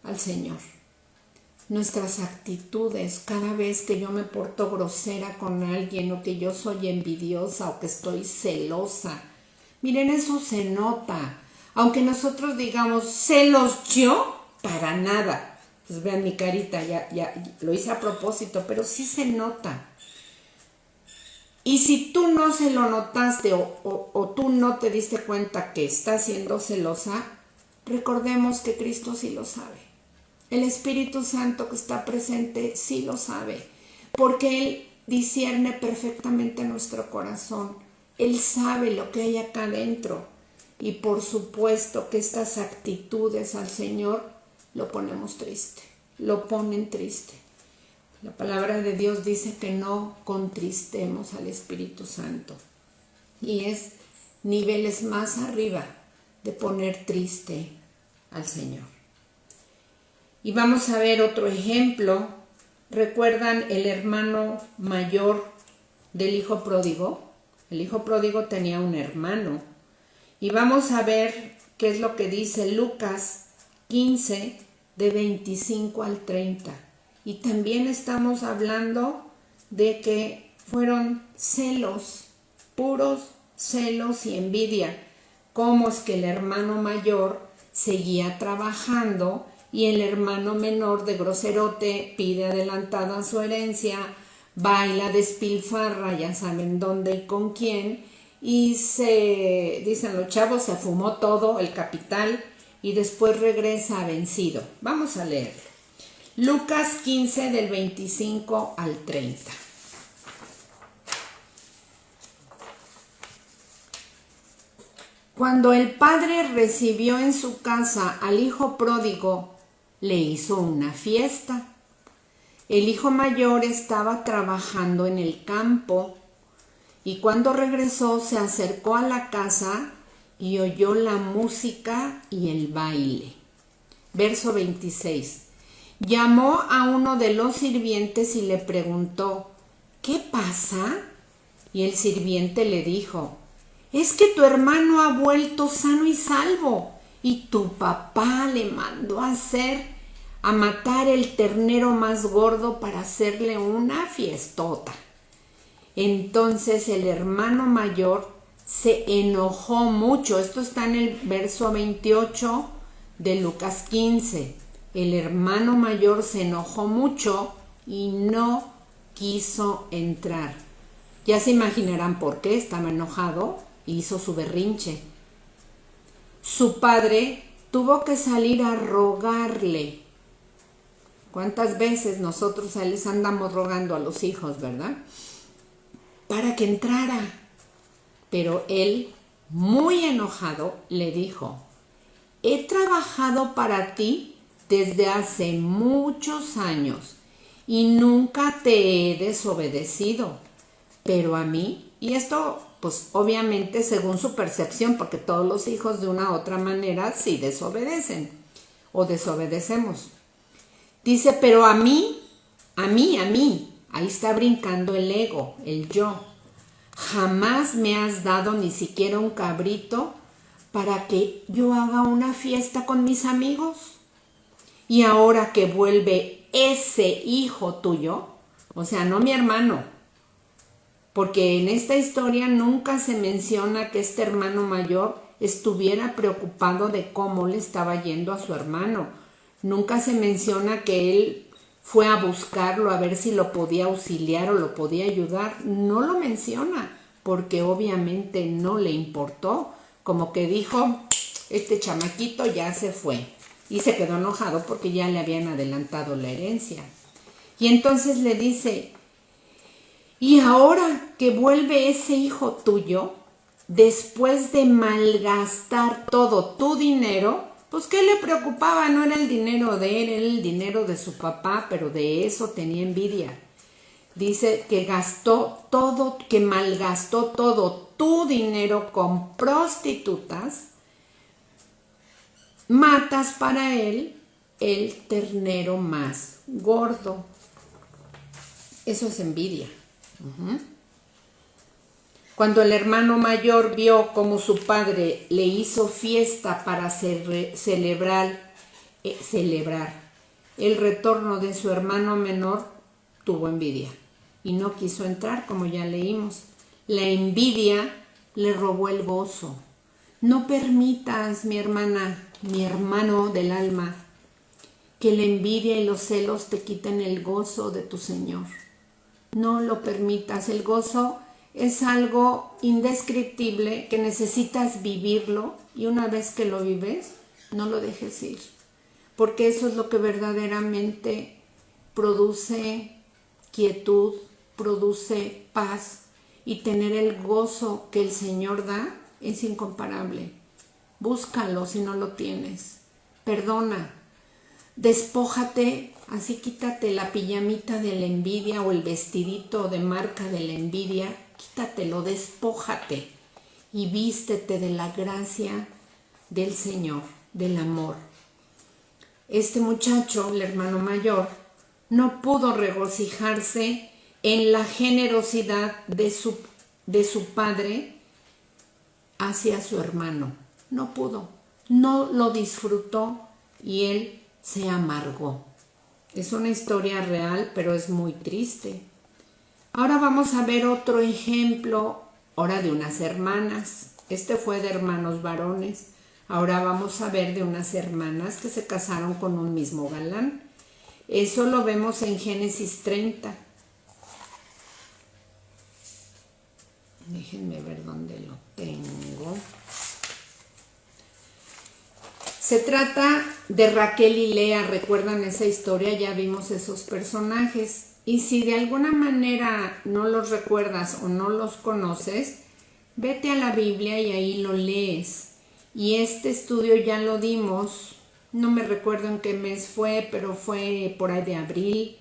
al Señor. Nuestras actitudes, cada vez que yo me porto grosera con alguien o que yo soy envidiosa o que estoy celosa, miren, eso se nota. Aunque nosotros digamos celos yo, para nada. Pues vean mi carita, ya lo hice a propósito, pero sí se nota. Y si tú no se lo notaste o tú no te diste cuenta que estás siendo celosa, recordemos que Cristo sí lo sabe. El Espíritu Santo que está presente sí lo sabe, porque Él discierne perfectamente nuestro corazón. Él sabe lo que hay acá adentro. Y por supuesto que estas actitudes al Señor lo ponemos triste, lo ponen triste. La palabra de Dios dice que no contristemos al Espíritu Santo. Y es niveles más arriba de poner triste al Señor. Y vamos a ver otro ejemplo. ¿Recuerdan el hermano mayor del hijo pródigo? El hijo pródigo tenía un hermano. Y vamos a ver qué es lo que dice Lucas 15, de 25 al 30. Y también estamos hablando de que fueron celos, puros celos y envidia. cómo es que el hermano mayor seguía trabajando y el hermano menor de groserote pide adelantada su herencia, baila, despilfarra, ya saben dónde y con quién, y dicen los chavos, se fumó todo el capital y después regresa vencido. Vamos a leer. Lucas 15 del 25 al 30. Cuando el padre recibió en su casa al hijo pródigo, le hizo una fiesta. El hijo mayor estaba trabajando en el campo y cuando regresó se acercó a la casa y oyó la música y el baile. Verso 26. Llamó a uno de los sirvientes y le preguntó, ¿qué pasa? Y el sirviente le dijo, es que tu hermano ha vuelto sano y salvo y tu papá le mandó a matar el ternero más gordo para hacerle una fiestota. Entonces el hermano mayor se enojó mucho. Esto está en el verso 28 de Lucas 15. El hermano mayor se enojó mucho y no quiso entrar. Ya se imaginarán por qué estaba enojado y hizo su berrinche. Su padre tuvo que salir a rogarle. ¿Cuántas veces nosotros les andamos rogando a los hijos, verdad? Para que entrara. Pero él, muy enojado, le dijo, he trabajado para ti desde hace muchos años y nunca te he desobedecido. Pero a mí, y esto pues obviamente según su percepción, porque todos los hijos de una u otra manera sí desobedecen o desobedecemos. Dice, pero a mí, ahí está brincando el ego, el yo. Jamás me has dado ni siquiera un cabrito para que yo haga una fiesta con mis amigos. Y ahora que vuelve ese hijo tuyo, o sea, no mi hermano, porque en esta historia nunca se menciona que este hermano mayor estuviera preocupado de cómo le estaba yendo a su hermano. Nunca se menciona que él fue a buscarlo a ver si lo podía auxiliar o lo podía ayudar. No lo menciona porque obviamente no le importó. Como que dijo, este chamaquito ya se fue. Y se quedó enojado porque ya le habían adelantado la herencia. Y entonces le dice, y ahora que vuelve ese hijo tuyo, después de malgastar todo tu dinero, pues ¿qué le preocupaba? No era el dinero de él, era el dinero de su papá, pero de eso tenía envidia. Dice que malgastó todo tu dinero con prostitutas, matas para él el ternero más gordo. Eso es envidia. Cuando el hermano mayor vio cómo su padre le hizo fiesta para celebrar el retorno de su hermano menor, tuvo envidia y no quiso entrar, como ya leímos. La envidia le robó el gozo. No permitas, mi hermana, mi hermano del alma, que la envidia y los celos te quiten el gozo de tu Señor. No lo permitas. El gozo es algo indescriptible que necesitas vivirlo y una vez que lo vives, no lo dejes ir. Porque eso es lo que verdaderamente produce quietud, produce paz y tener el gozo que el Señor da es incomparable. Búscalo si no lo tienes. Perdona. Despójate, así quítate la pijamita de la envidia o el vestidito de marca de la envidia, quítatelo, despójate y vístete de la gracia del Señor, del amor. Este muchacho, el hermano mayor, no pudo regocijarse en la generosidad de su padre hacia su hermano. No pudo, no lo disfrutó y él se amargó. Es una historia real, pero es muy triste. Ahora vamos a ver otro ejemplo, ahora de unas hermanas. Este fue de hermanos varones. Ahora vamos a ver de unas hermanas que se casaron con un mismo galán. Eso lo vemos en Génesis 30. Déjenme ver dónde lo tengo. Se trata de Raquel y Lea. ¿Recuerdan esa historia? Ya vimos esos personajes. Y si de alguna manera no los recuerdas o no los conoces, vete a la Biblia y ahí lo lees. Y este estudio ya lo dimos, no me recuerdo en qué mes fue, pero fue por ahí de abril.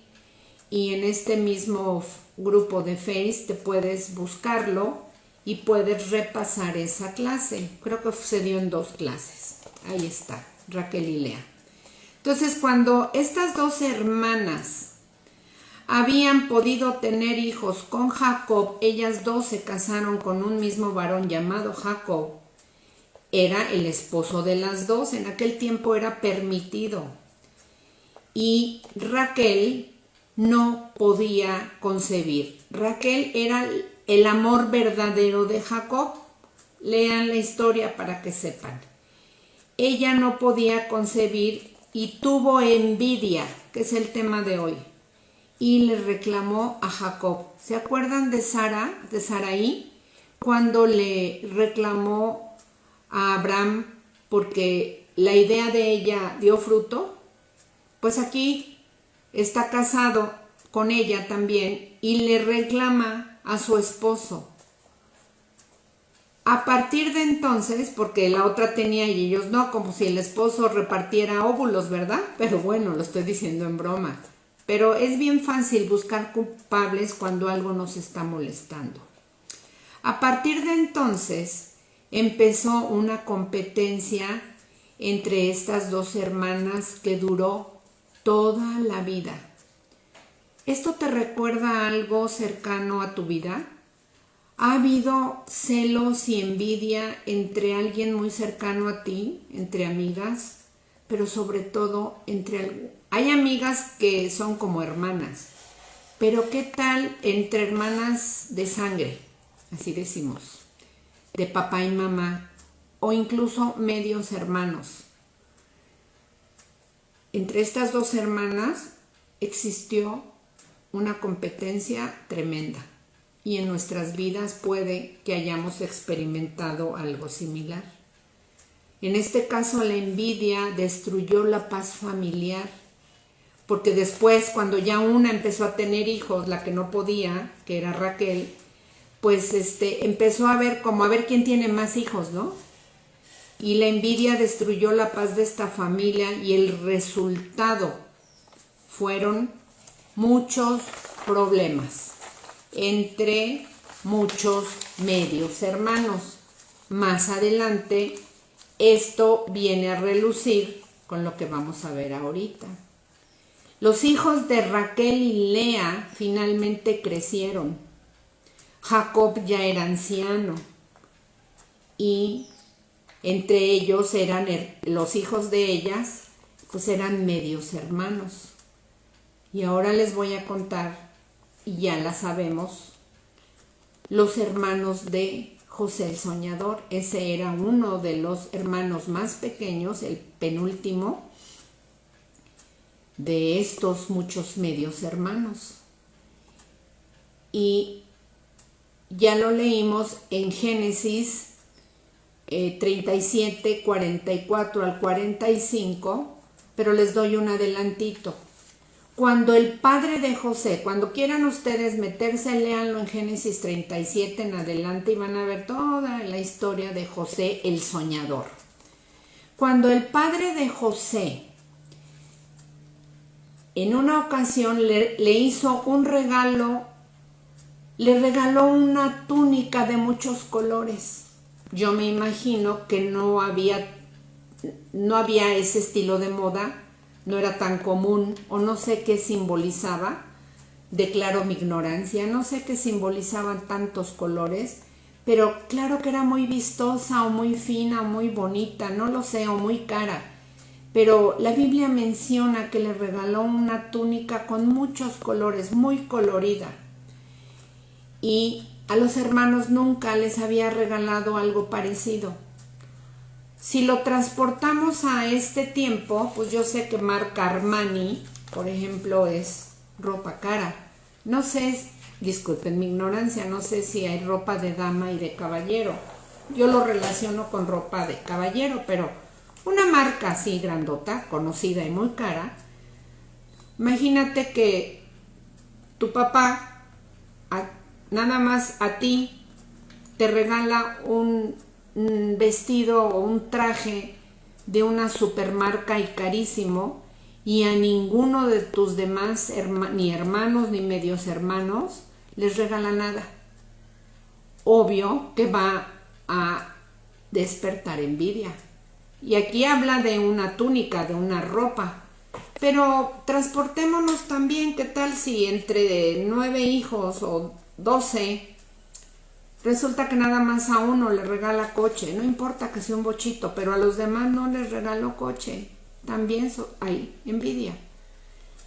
Y en este mismo grupo de Face te puedes buscarlo y puedes repasar esa clase. Creo que se dio en 2 clases. Ahí está, Raquel y Lea. Entonces, cuando estas 2 hermanas habían podido tener hijos con Jacob, ellas 2 se casaron con un mismo varón llamado Jacob. Era el esposo de las 2, en aquel tiempo era permitido. Y Raquel no podía concebir. Raquel era el amor verdadero de Jacob. Lean la historia para que sepan. Ella no podía concebir y tuvo envidia, que es el tema de hoy. Y le reclamó a Jacob. ¿Se acuerdan de Sarai? Cuando le reclamó a Abraham porque la idea de ella dio fruto. Pues aquí está casado con ella también y le reclama a su esposo. A partir de entonces, porque la otra tenía y ellos no, como si el esposo repartiera óvulos, ¿verdad? Pero bueno, lo estoy diciendo en broma. Pero es bien fácil buscar culpables cuando algo nos está molestando. A partir de entonces empezó una competencia entre estas 2 hermanas que duró toda la vida. ¿Esto te recuerda algo cercano a tu vida? ¿Ha habido celos y envidia entre alguien muy cercano a ti, entre amigas? Pero sobre todo hay amigas que son como hermanas, pero ¿qué tal entre hermanas de sangre? Así decimos, de papá y mamá, o incluso medios hermanos. Entre estas 2 hermanas existió una competencia tremenda y en nuestras vidas puede que hayamos experimentado algo similar. En este caso, la envidia destruyó la paz familiar, porque después, cuando ya una empezó a tener hijos, la que no podía, que era Raquel, pues empezó a ver quién tiene más hijos, ¿no? Y la envidia destruyó la paz de esta familia y el resultado fueron muchos problemas entre muchos medios hermanos. Más adelante esto viene a relucir con lo que vamos a ver ahorita. Los hijos de Raquel y Lea finalmente crecieron. Jacob ya era anciano y entre ellos eran los hijos de ellas, pues eran medios hermanos. Y ahora les voy a contar, y ya la sabemos, los hermanos de José el Soñador. Ese era uno de los hermanos más pequeños, el penúltimo de estos muchos medios hermanos. Y ya lo leímos en Génesis 37, 44 al 45, pero les doy un adelantito. Cuando el padre de José, cuando quieran ustedes meterse, léanlo en Génesis 37 en adelante y van a ver toda la historia de José el Soñador. Cuando el padre de José en una ocasión le hizo un regalo, le regaló una túnica de muchos colores. Yo me imagino que no había ese estilo de moda, no era tan común, o no sé qué simbolizaba, declaro mi ignorancia, no sé qué simbolizaban tantos colores, pero claro que era muy vistosa o muy fina o muy bonita, no lo sé, o muy cara. Pero la Biblia menciona que le regaló una túnica con muchos colores, muy colorida. Y a los hermanos nunca les había regalado algo parecido. Si lo transportamos a este tiempo, pues yo sé que marca Armani, por ejemplo, es ropa cara. No sé, disculpen mi ignorancia, no sé si hay ropa de dama y de caballero. Yo lo relaciono con ropa de caballero, pero una marca así grandota, conocida y muy cara. Imagínate que tu papá, nada más a ti, te regala un vestido o un traje de una supermarca y carísimo, y a ninguno de tus demás ni hermanos ni medios hermanos les regala nada. Obvio que va a despertar envidia. Y aquí habla de una túnica, de una ropa. Pero transportémonos también, ¿qué tal si entre 9 hijos o 12 resulta que nada más a uno le regala coche? No importa que sea un bochito, pero a los demás no les regaló coche. También hay envidia.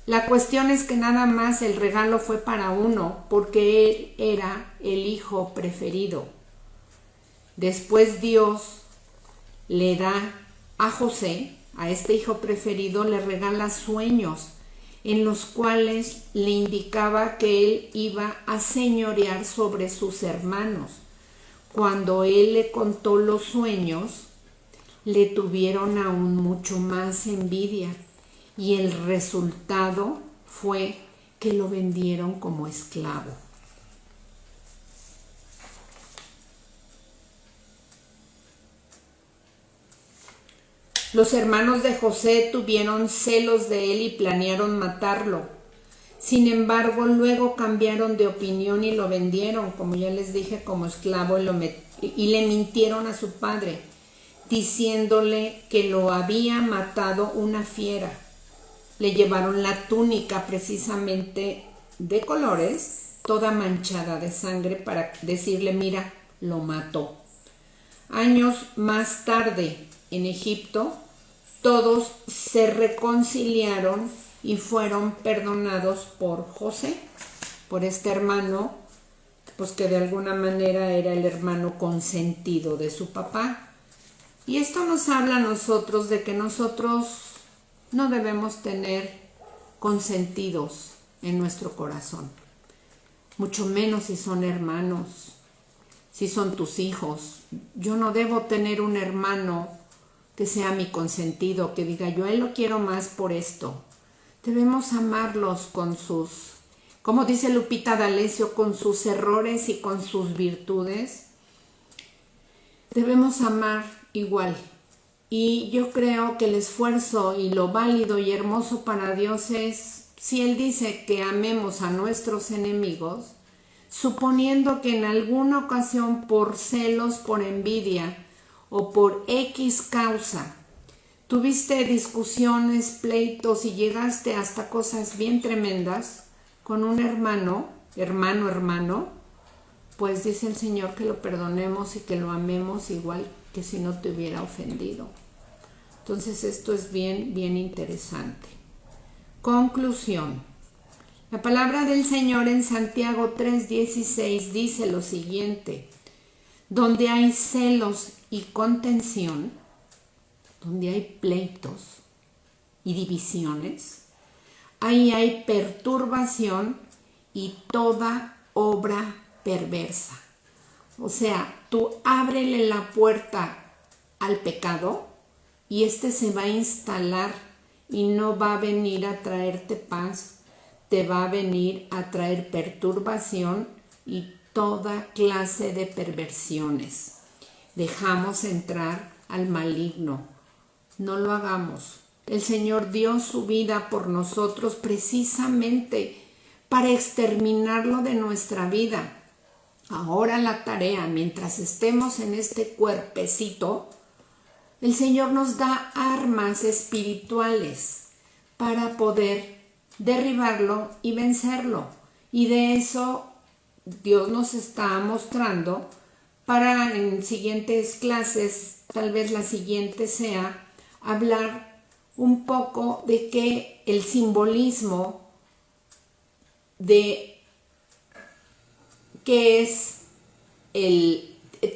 La cuestión es que nada más el regalo fue para uno, porque él era el hijo preferido. Después Dios le da a José, a este hijo preferido, le regala sueños en los cuales le indicaba que él iba a señorear sobre sus hermanos. Cuando él le contó los sueños, le tuvieron aún mucho más envidia, y el resultado fue que lo vendieron como esclavo. Los hermanos de José tuvieron celos de él y planearon matarlo. Sin embargo, luego cambiaron de opinión y lo vendieron, como ya les dije, como esclavo, y le mintieron a su padre, diciéndole que lo había matado una fiera. Le llevaron la túnica precisamente de colores, toda manchada de sangre, para decirle: mira, lo mató. Años más tarde, en Egipto, todos se reconciliaron y fueron perdonados por José, por este hermano, pues que de alguna manera era el hermano consentido de su papá. Y esto nos habla a nosotros de que nosotros no debemos tener consentidos en nuestro corazón, mucho menos si son hermanos, si son tus hijos. Yo no debo tener un hermano que sea mi consentido, que diga: yo a él lo quiero más por esto. Debemos amarlos con sus, como dice Lupita D'Alessio, con sus errores y con sus virtudes. Debemos amar igual. Y yo creo que el esfuerzo y lo válido y hermoso para Dios es, si Él dice que amemos a nuestros enemigos, suponiendo que en alguna ocasión, por celos, por envidia o por X causa, tuviste discusiones, pleitos y llegaste hasta cosas bien tremendas con un hermano, pues dice el Señor que lo perdonemos y que lo amemos igual que si no te hubiera ofendido. Entonces esto es bien, bien interesante. Conclusión. La palabra del Señor en Santiago 3:16 dice lo siguiente: donde hay celos y contención, donde hay pleitos y divisiones, ahí hay perturbación y toda obra perversa. O sea, tú ábrele la puerta al pecado y este se va a instalar y no va a venir a traerte paz, te va a venir a traer perturbación y toda clase de perversiones. Dejamos entrar al maligno. No lo hagamos. El Señor dio su vida por nosotros precisamente para exterminarlo de nuestra vida. Ahora la tarea, mientras estemos en este cuerpecito, el Señor nos da armas espirituales para poder derribarlo y vencerlo. Y de eso Dios nos está mostrando para en siguientes clases, tal vez la siguiente sea hablar un poco de que el simbolismo de qué es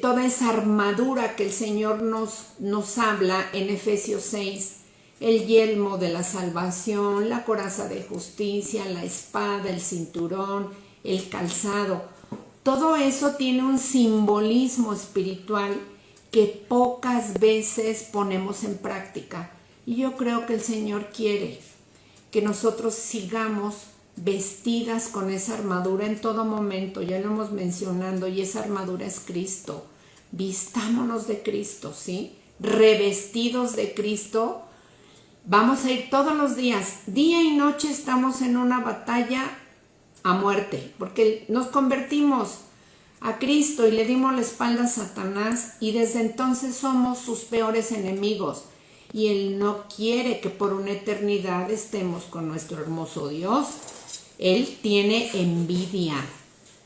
toda esa armadura que el Señor nos habla en Efesios 6, el yelmo de la salvación, la coraza de justicia, la espada, el cinturón, el calzado. Todo eso tiene un simbolismo espiritual que pocas veces ponemos en práctica. Y yo creo que el Señor quiere que nosotros sigamos vestidas con esa armadura en todo momento. Ya lo hemos mencionado, y esa armadura es Cristo. Vistámonos de Cristo, ¿sí? Revestidos de Cristo. Vamos a ir todos los días, día y noche estamos en una batalla a muerte, porque nos convertimos a Cristo y le dimos la espalda a Satanás, y desde entonces somos sus peores enemigos, y Él no quiere que por una eternidad estemos con nuestro hermoso Dios. Él tiene envidia,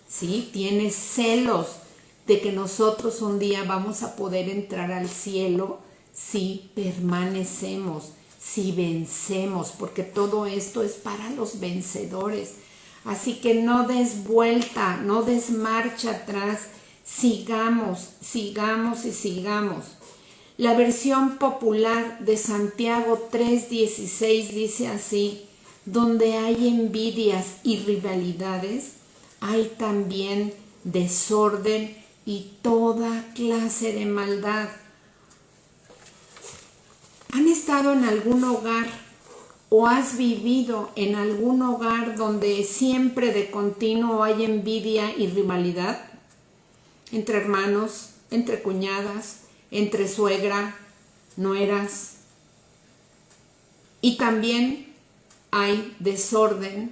¿sí? Tiene celos de que nosotros un día vamos a poder entrar al cielo si permanecemos, si vencemos, porque todo esto es para los vencedores. Así que no des vuelta, no des marcha atrás, sigamos, sigamos y sigamos. La versión popular de Santiago 3:16 dice así: donde hay envidias y rivalidades, hay también desorden y toda clase de maldad. ¿Han estado en algún hogar o has vivido en algún hogar donde siempre de continuo hay envidia y rivalidad? Entre hermanos, entre cuñadas, entre suegra, nueras. Y también hay desorden,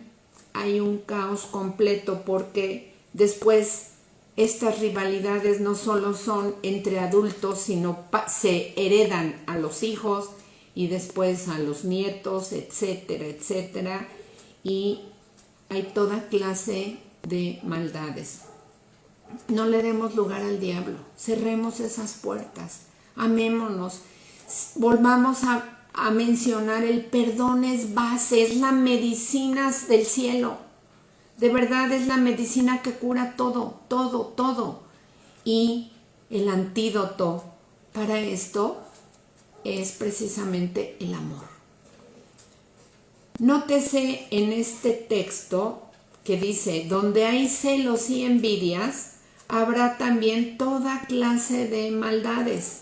hay un caos completo, porque después estas rivalidades no solo son entre adultos, sino se heredan a los hijos y después a los nietos, etcétera, etcétera. Y hay toda clase de maldades. No le demos lugar al diablo, cerremos esas puertas, amémonos, volvamos a mencionar, el perdón es base, es la medicina del cielo. De verdad es la medicina que cura todo, todo, todo. Y el antídoto para esto es precisamente el amor. Nótese en este texto que dice: donde hay celos y envidias, habrá también toda clase de maldades.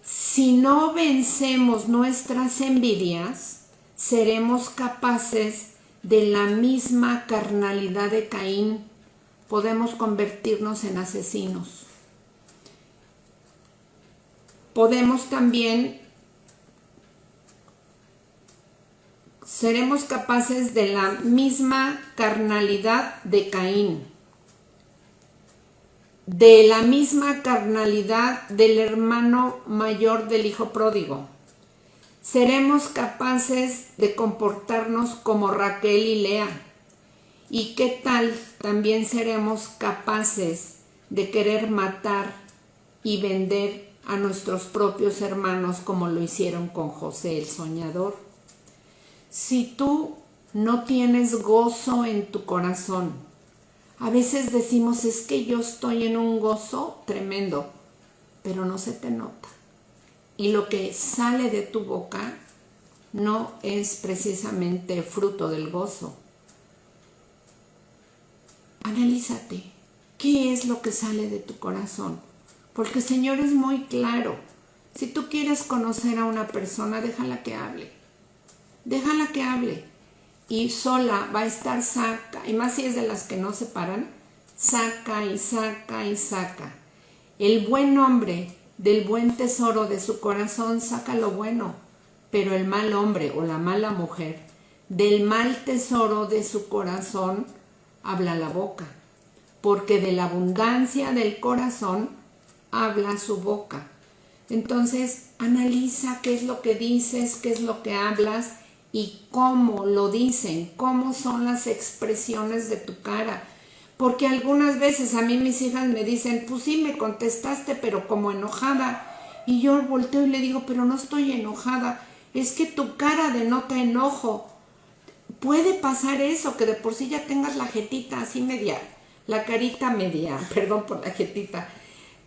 Si no vencemos nuestras envidias, seremos capaces de la misma carnalidad de Caín. Podemos convertirnos en asesinos. Podemos también, seremos capaces de la misma carnalidad de Caín, de la misma carnalidad del hermano mayor del hijo pródigo. Seremos capaces de comportarnos como Raquel y Lea. ¿Y qué tal? También seremos capaces de querer matar y vender a nuestros propios hermanos, como lo hicieron con José el soñador. Si tú no tienes gozo en tu corazón, a veces decimos: es que yo estoy en un gozo tremendo, pero no se te nota. Y lo que sale de tu boca no es precisamente fruto del gozo. Analízate, ¿qué es lo que sale de tu corazón? Porque el Señor es muy claro. Si tú quieres conocer a una persona, déjala que hable. Déjala que hable. Y sola va a estar saca, y más si es de las que no se paran, saca y saca y saca. El buen hombre del buen tesoro de su corazón saca lo bueno, pero el mal hombre o la mala mujer del mal tesoro de su corazón habla la boca, porque de la abundancia del corazón habla su boca. Entonces analiza qué es lo que dices, qué es lo que hablas y cómo lo dicen, cómo son las expresiones de tu cara. Porque algunas veces a mí mis hijas me dicen: pues sí, me contestaste, pero como enojada. Y yo volteo y le digo: pero no estoy enojada, es que tu cara denota enojo. Puede pasar eso, que de por sí ya tengas la jetita así media la carita media, perdón por la jetita,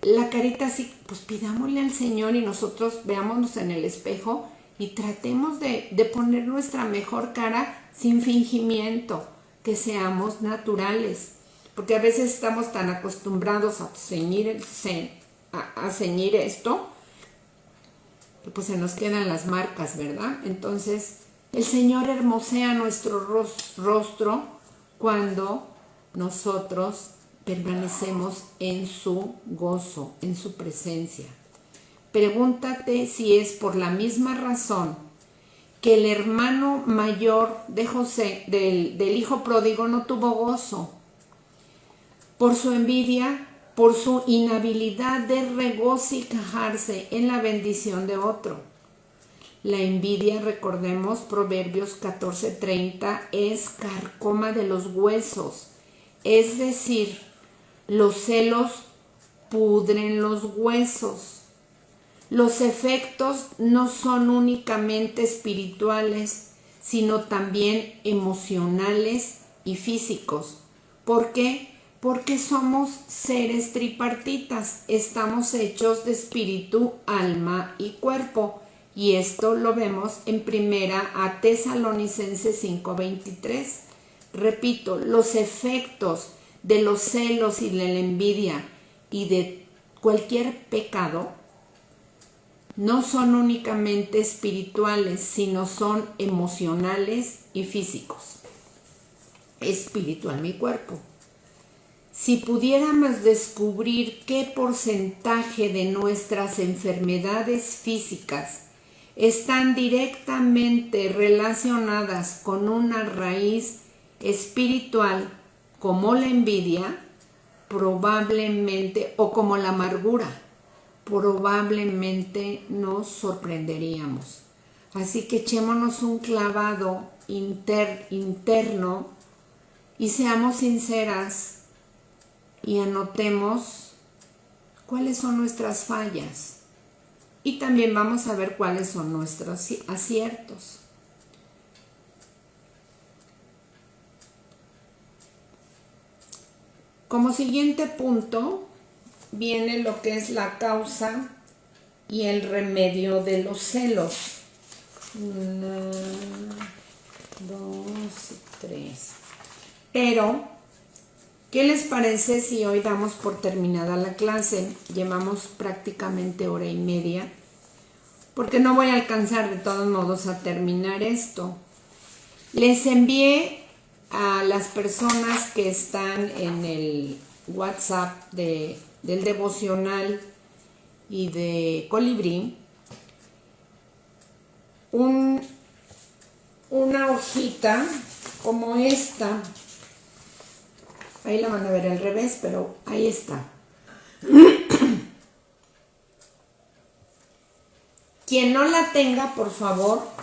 la carita así, pues pidámosle al Señor y nosotros veámonos en el espejo y tratemos de poner nuestra mejor cara sin fingimiento, que seamos naturales, porque a veces estamos tan acostumbrados a ceñir esto, que pues se nos quedan las marcas, ¿verdad? Entonces, el Señor hermosea nuestro rostro cuando nosotros permanecemos en su gozo, en su presencia. Pregúntate si es por la misma razón que el hermano mayor de José, del hijo pródigo, no tuvo gozo. Por su envidia, por su inhabilidad de regocijarse en la bendición de otro. La envidia, recordemos, Proverbios 14:30, es carcoma de los huesos. Es decir, los celos pudren los huesos. Los efectos no son únicamente espirituales, sino también emocionales y físicos. ¿Por qué? Porque somos seres tripartitas. Estamos hechos de espíritu, alma y cuerpo. Y esto lo vemos en primera a Tesalonicenses 5:23. Repito, los efectos de los celos y de la envidia y de cualquier pecado no son únicamente espirituales, sino son emocionales y físicos. Espiritual mi cuerpo. Si pudiéramos descubrir qué porcentaje de nuestras enfermedades físicas están directamente relacionadas con una raíz espiritual como la envidia, probablemente, o como la amargura, probablemente nos sorprenderíamos. Así que echémonos un clavado interno y seamos sinceras y anotemos cuáles son nuestras fallas. Y también vamos a ver cuáles son nuestros aciertos. Como siguiente punto viene lo que es la causa y el remedio de los celos. 1, 2, 3. Pero, ¿qué les parece si hoy damos por terminada la clase? Llevamos prácticamente hora y media, porque no voy a alcanzar de todos modos a terminar esto. Les envié a las personas que están en el WhatsApp del devocional y de Colibrí una hojita como esta. Ahí la van a ver al revés, pero ahí está. Quien no la tenga, por favor,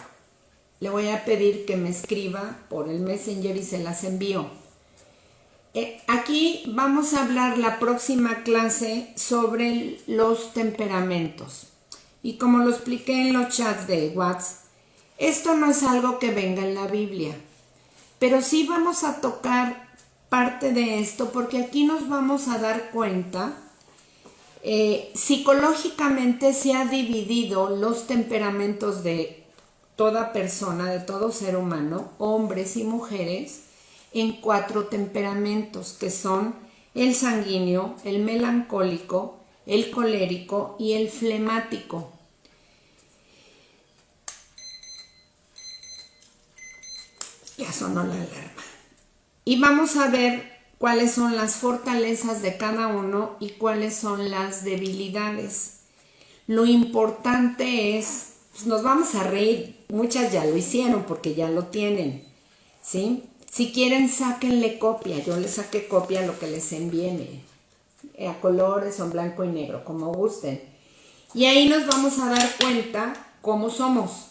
le voy a pedir que me escriba por el Messenger y se las envío. Aquí vamos a hablar la próxima clase sobre los temperamentos. Y como lo expliqué en los chats de WhatsApp, esto no es algo que venga en la Biblia, pero sí vamos a tocar parte de esto porque aquí nos vamos a dar cuenta. Psicológicamente se ha dividido los temperamentos de toda persona, de todo ser humano, hombres y mujeres, en 4 temperamentos que son el sanguíneo, el melancólico, el colérico y el flemático. Ya sonó la alarma. Y vamos a ver cuáles son las fortalezas de cada uno y cuáles son las debilidades. Lo importante es, pues nos vamos a reír, muchas ya lo hicieron porque ya lo tienen, ¿sí? Si quieren, sáquenle copia, yo les saqué copia a lo que les envié, a colores o en blanco y negro, como gusten. Y ahí nos vamos a dar cuenta cómo somos.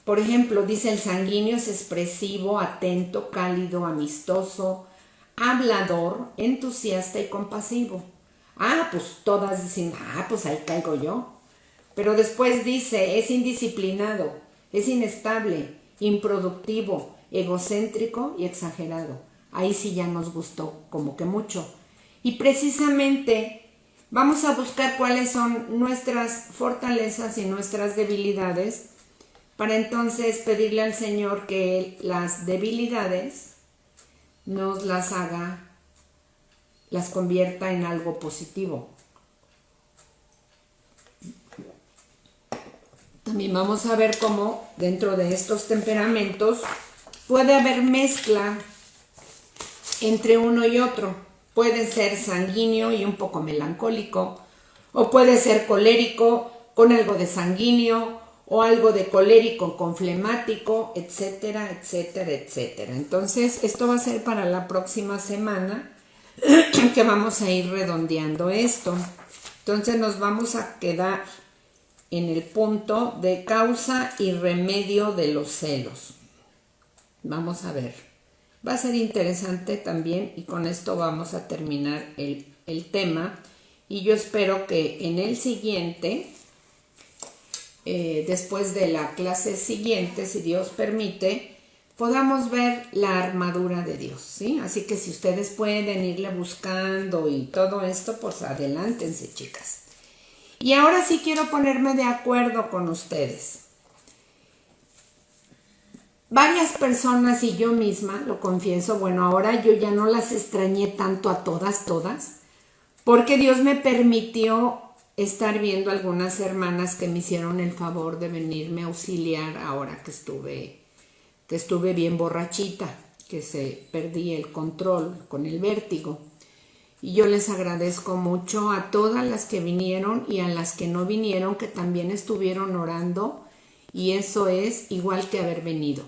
Por ejemplo, dice el sanguíneo es expresivo, atento, cálido, amistoso, hablador, entusiasta y compasivo. Pues todas dicen, pues ahí caigo yo. Pero después dice, es indisciplinado, es inestable, improductivo, egocéntrico y exagerado. ahí sí ya nos gustó como que mucho. Y precisamente vamos a buscar cuáles son nuestras fortalezas y nuestras debilidades para entonces pedirle al Señor que las debilidades nos las haga, las convierta en algo positivo. También vamos a ver cómo dentro de estos temperamentos puede haber mezcla entre uno y otro. Puede ser sanguíneo y un poco melancólico, o puede ser colérico con algo de sanguíneo, o algo de colérico con flemático, etcétera, etcétera, etcétera. Entonces, esto va a ser para la próxima semana que vamos a ir redondeando esto. Entonces, nos vamos a quedar en el punto de causa y remedio de los celos. Vamos a ver. Va a ser interesante también y con esto vamos a terminar el tema. Y yo espero que en el siguiente, después de la clase siguiente, si Dios permite, podamos ver la armadura de Dios, ¿sí? Así que si ustedes pueden irle buscando y todo esto, pues adelántense, chicas. Y ahora sí quiero ponerme de acuerdo con ustedes. Varias personas y yo misma, lo confieso, bueno, ahora yo ya no las extrañé tanto a todas, porque Dios me permitió estar viendo algunas hermanas que me hicieron el favor de venirme a auxiliar ahora que estuve bien borrachita, que perdí el control con el vértigo. Y yo les agradezco mucho a todas las que vinieron y a las que no vinieron, que también estuvieron orando, y eso es igual que haber venido.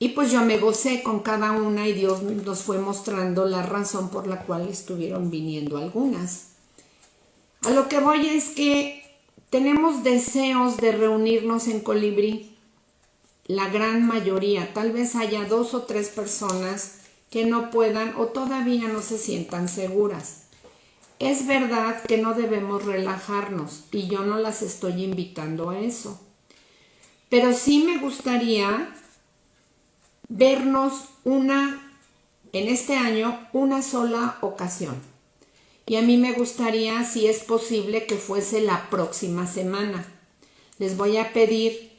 Y pues yo me gocé con cada una y Dios nos fue mostrando la razón por la cual estuvieron viniendo algunas. A lo que voy es que tenemos deseos de reunirnos en Colibrí. La gran mayoría, tal vez haya 2 o 3 personas que no puedan o todavía no se sientan seguras. Es verdad que no debemos relajarnos y yo no las estoy invitando a eso. Pero sí me gustaría vernos en este año, una sola ocasión. Y a mí me gustaría, si es posible, que fuese la próxima semana. Les voy a pedir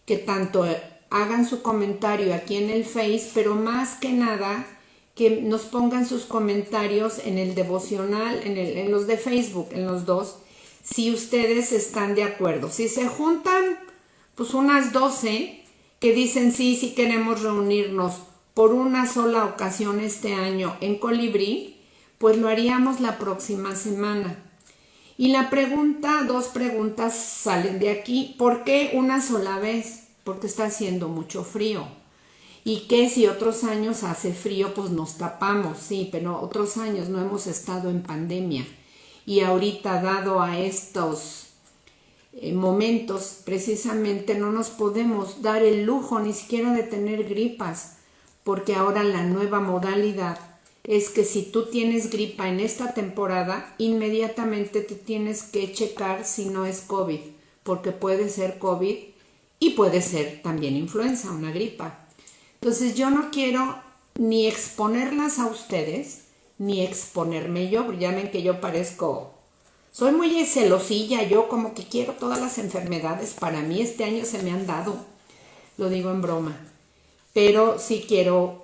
que tanto hagan su comentario aquí en el Face, pero más que nada que nos pongan sus comentarios en el devocional, en los de Facebook, en los dos, si ustedes están de acuerdo. Si se juntan, pues unas 12 que dicen sí queremos reunirnos por una sola ocasión este año en Colibrí, pues lo haríamos la próxima semana. Y la pregunta, 2 preguntas salen de aquí. ¿Por qué una sola vez? Porque está haciendo mucho frío. Y que si otros años hace frío, pues nos tapamos, sí, pero otros años no hemos estado en pandemia. Y ahorita, dado a estos momentos, precisamente no nos podemos dar el lujo ni siquiera de tener gripas, porque ahora la nueva modalidad es que si tú tienes gripa en esta temporada, inmediatamente te tienes que checar si no es COVID, porque puede ser COVID y puede ser también influenza, una gripa. Entonces yo no quiero ni exponerlas a ustedes, ni exponerme yo, porque ya ven que yo soy muy celosilla, yo como que quiero todas las enfermedades, para mí este año se me han dado, lo digo en broma, pero sí quiero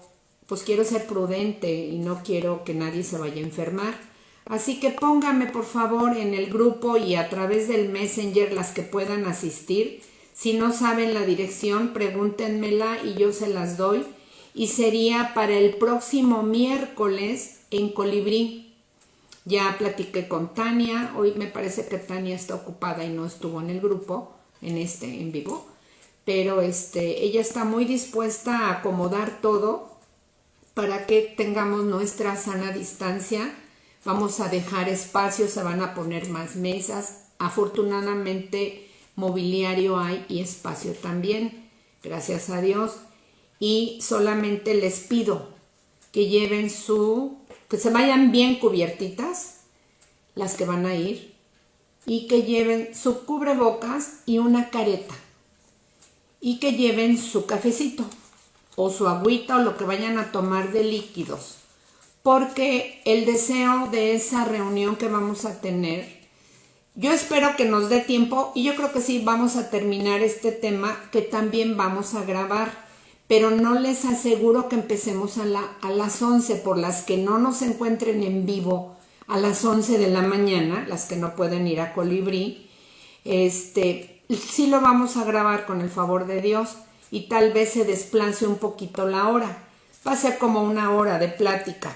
ser prudente y no quiero que nadie se vaya a enfermar. Así que pónganme por favor en el grupo y a través del Messenger las que puedan asistir. Si no saben la dirección, pregúntenmela y yo se las doy. Y sería para el próximo miércoles en Colibrí. Ya platiqué con Tania. Hoy me parece que Tania está ocupada y no estuvo en el grupo, en vivo. Pero ella está muy dispuesta a acomodar todo para que tengamos nuestra sana distancia. Vamos a dejar espacio, se van a poner más mesas. Afortunadamente, mobiliario hay y espacio también, gracias a Dios. Y solamente les pido que lleven que se vayan bien cubiertitas, las que van a ir, y que lleven su cubrebocas y una careta, y que lleven su cafecito. o su agüita o lo que vayan a tomar de líquidos, porque el deseo de esa reunión que vamos a tener, yo espero que nos dé tiempo y yo creo que sí vamos a terminar este tema que también vamos a grabar, pero no les aseguro que empecemos a las 11, por las que no nos encuentren en vivo a las 11 de la mañana, las que no pueden ir a Colibrí, sí lo vamos a grabar con el favor de Dios y tal vez se desplace un poquito la hora, va a ser como una hora de plática.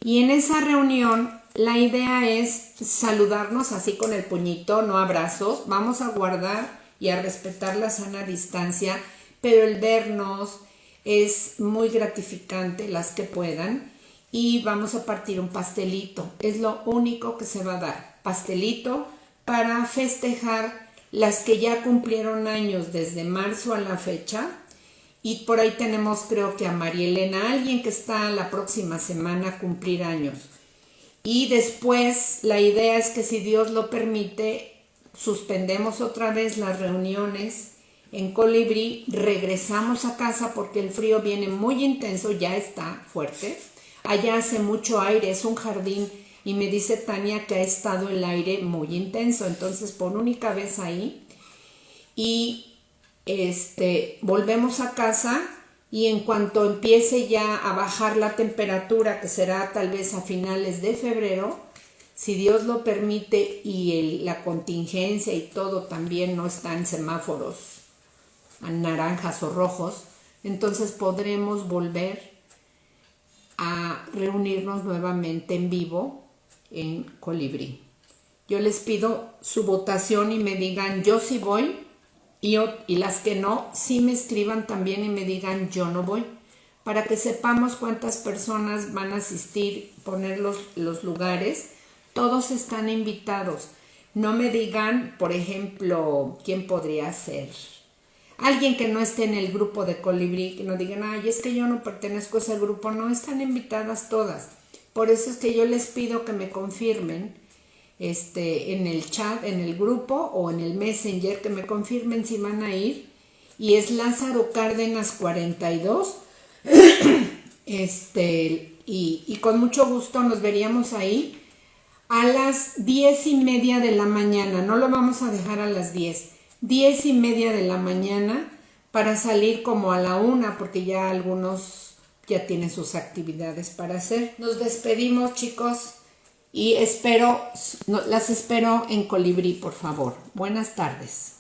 Y en esa reunión la idea es saludarnos así con el puñito, no abrazos. Vamos a guardar y a respetar la sana distancia, pero el vernos es muy gratificante, las que puedan. Y vamos a partir un pastelito. Es lo único que se va a dar. Pastelito para festejar las que ya cumplieron años desde marzo a la fecha. Y por ahí tenemos, creo que a María Elena, alguien que está la próxima semana a cumplir años. Y después la idea es que si Dios lo permite, suspendemos otra vez las reuniones en Colibrí, regresamos a casa porque el frío viene muy intenso, ya está fuerte. Allá hace mucho aire, es un jardín y me dice Tania que ha estado el aire muy intenso, entonces por única vez ahí. Y volvemos a casa y en cuanto empiece ya a bajar la temperatura, que será tal vez a finales de febrero, si Dios lo permite y la contingencia y todo también no está en semáforos naranjas o rojos, entonces podremos volver a reunirnos nuevamente en vivo en Colibrí. Yo les pido su votación y me digan yo sí voy, y las que no, sí me escriban también y me digan yo no voy, para que sepamos cuántas personas van a asistir, poner los lugares. Todos están invitados. No me digan, por ejemplo, quién podría ser. Alguien que no esté en el grupo de Colibrí, que no digan, ay, es que yo no pertenezco a ese grupo. No, están invitadas todas. Por eso es que yo les pido que me confirmen en el chat, en el grupo o en el Messenger, que me confirmen si van a ir. Y es Lázaro Cárdenas 42. Y con mucho gusto nos veríamos ahí a las 10:30 de la mañana. No lo vamos a dejar a las 10:30 de la mañana, para salir como a la 1, porque ya algunos ya tienen sus actividades para hacer. Nos despedimos, chicos, y las espero en Colibrí, por favor. Buenas tardes.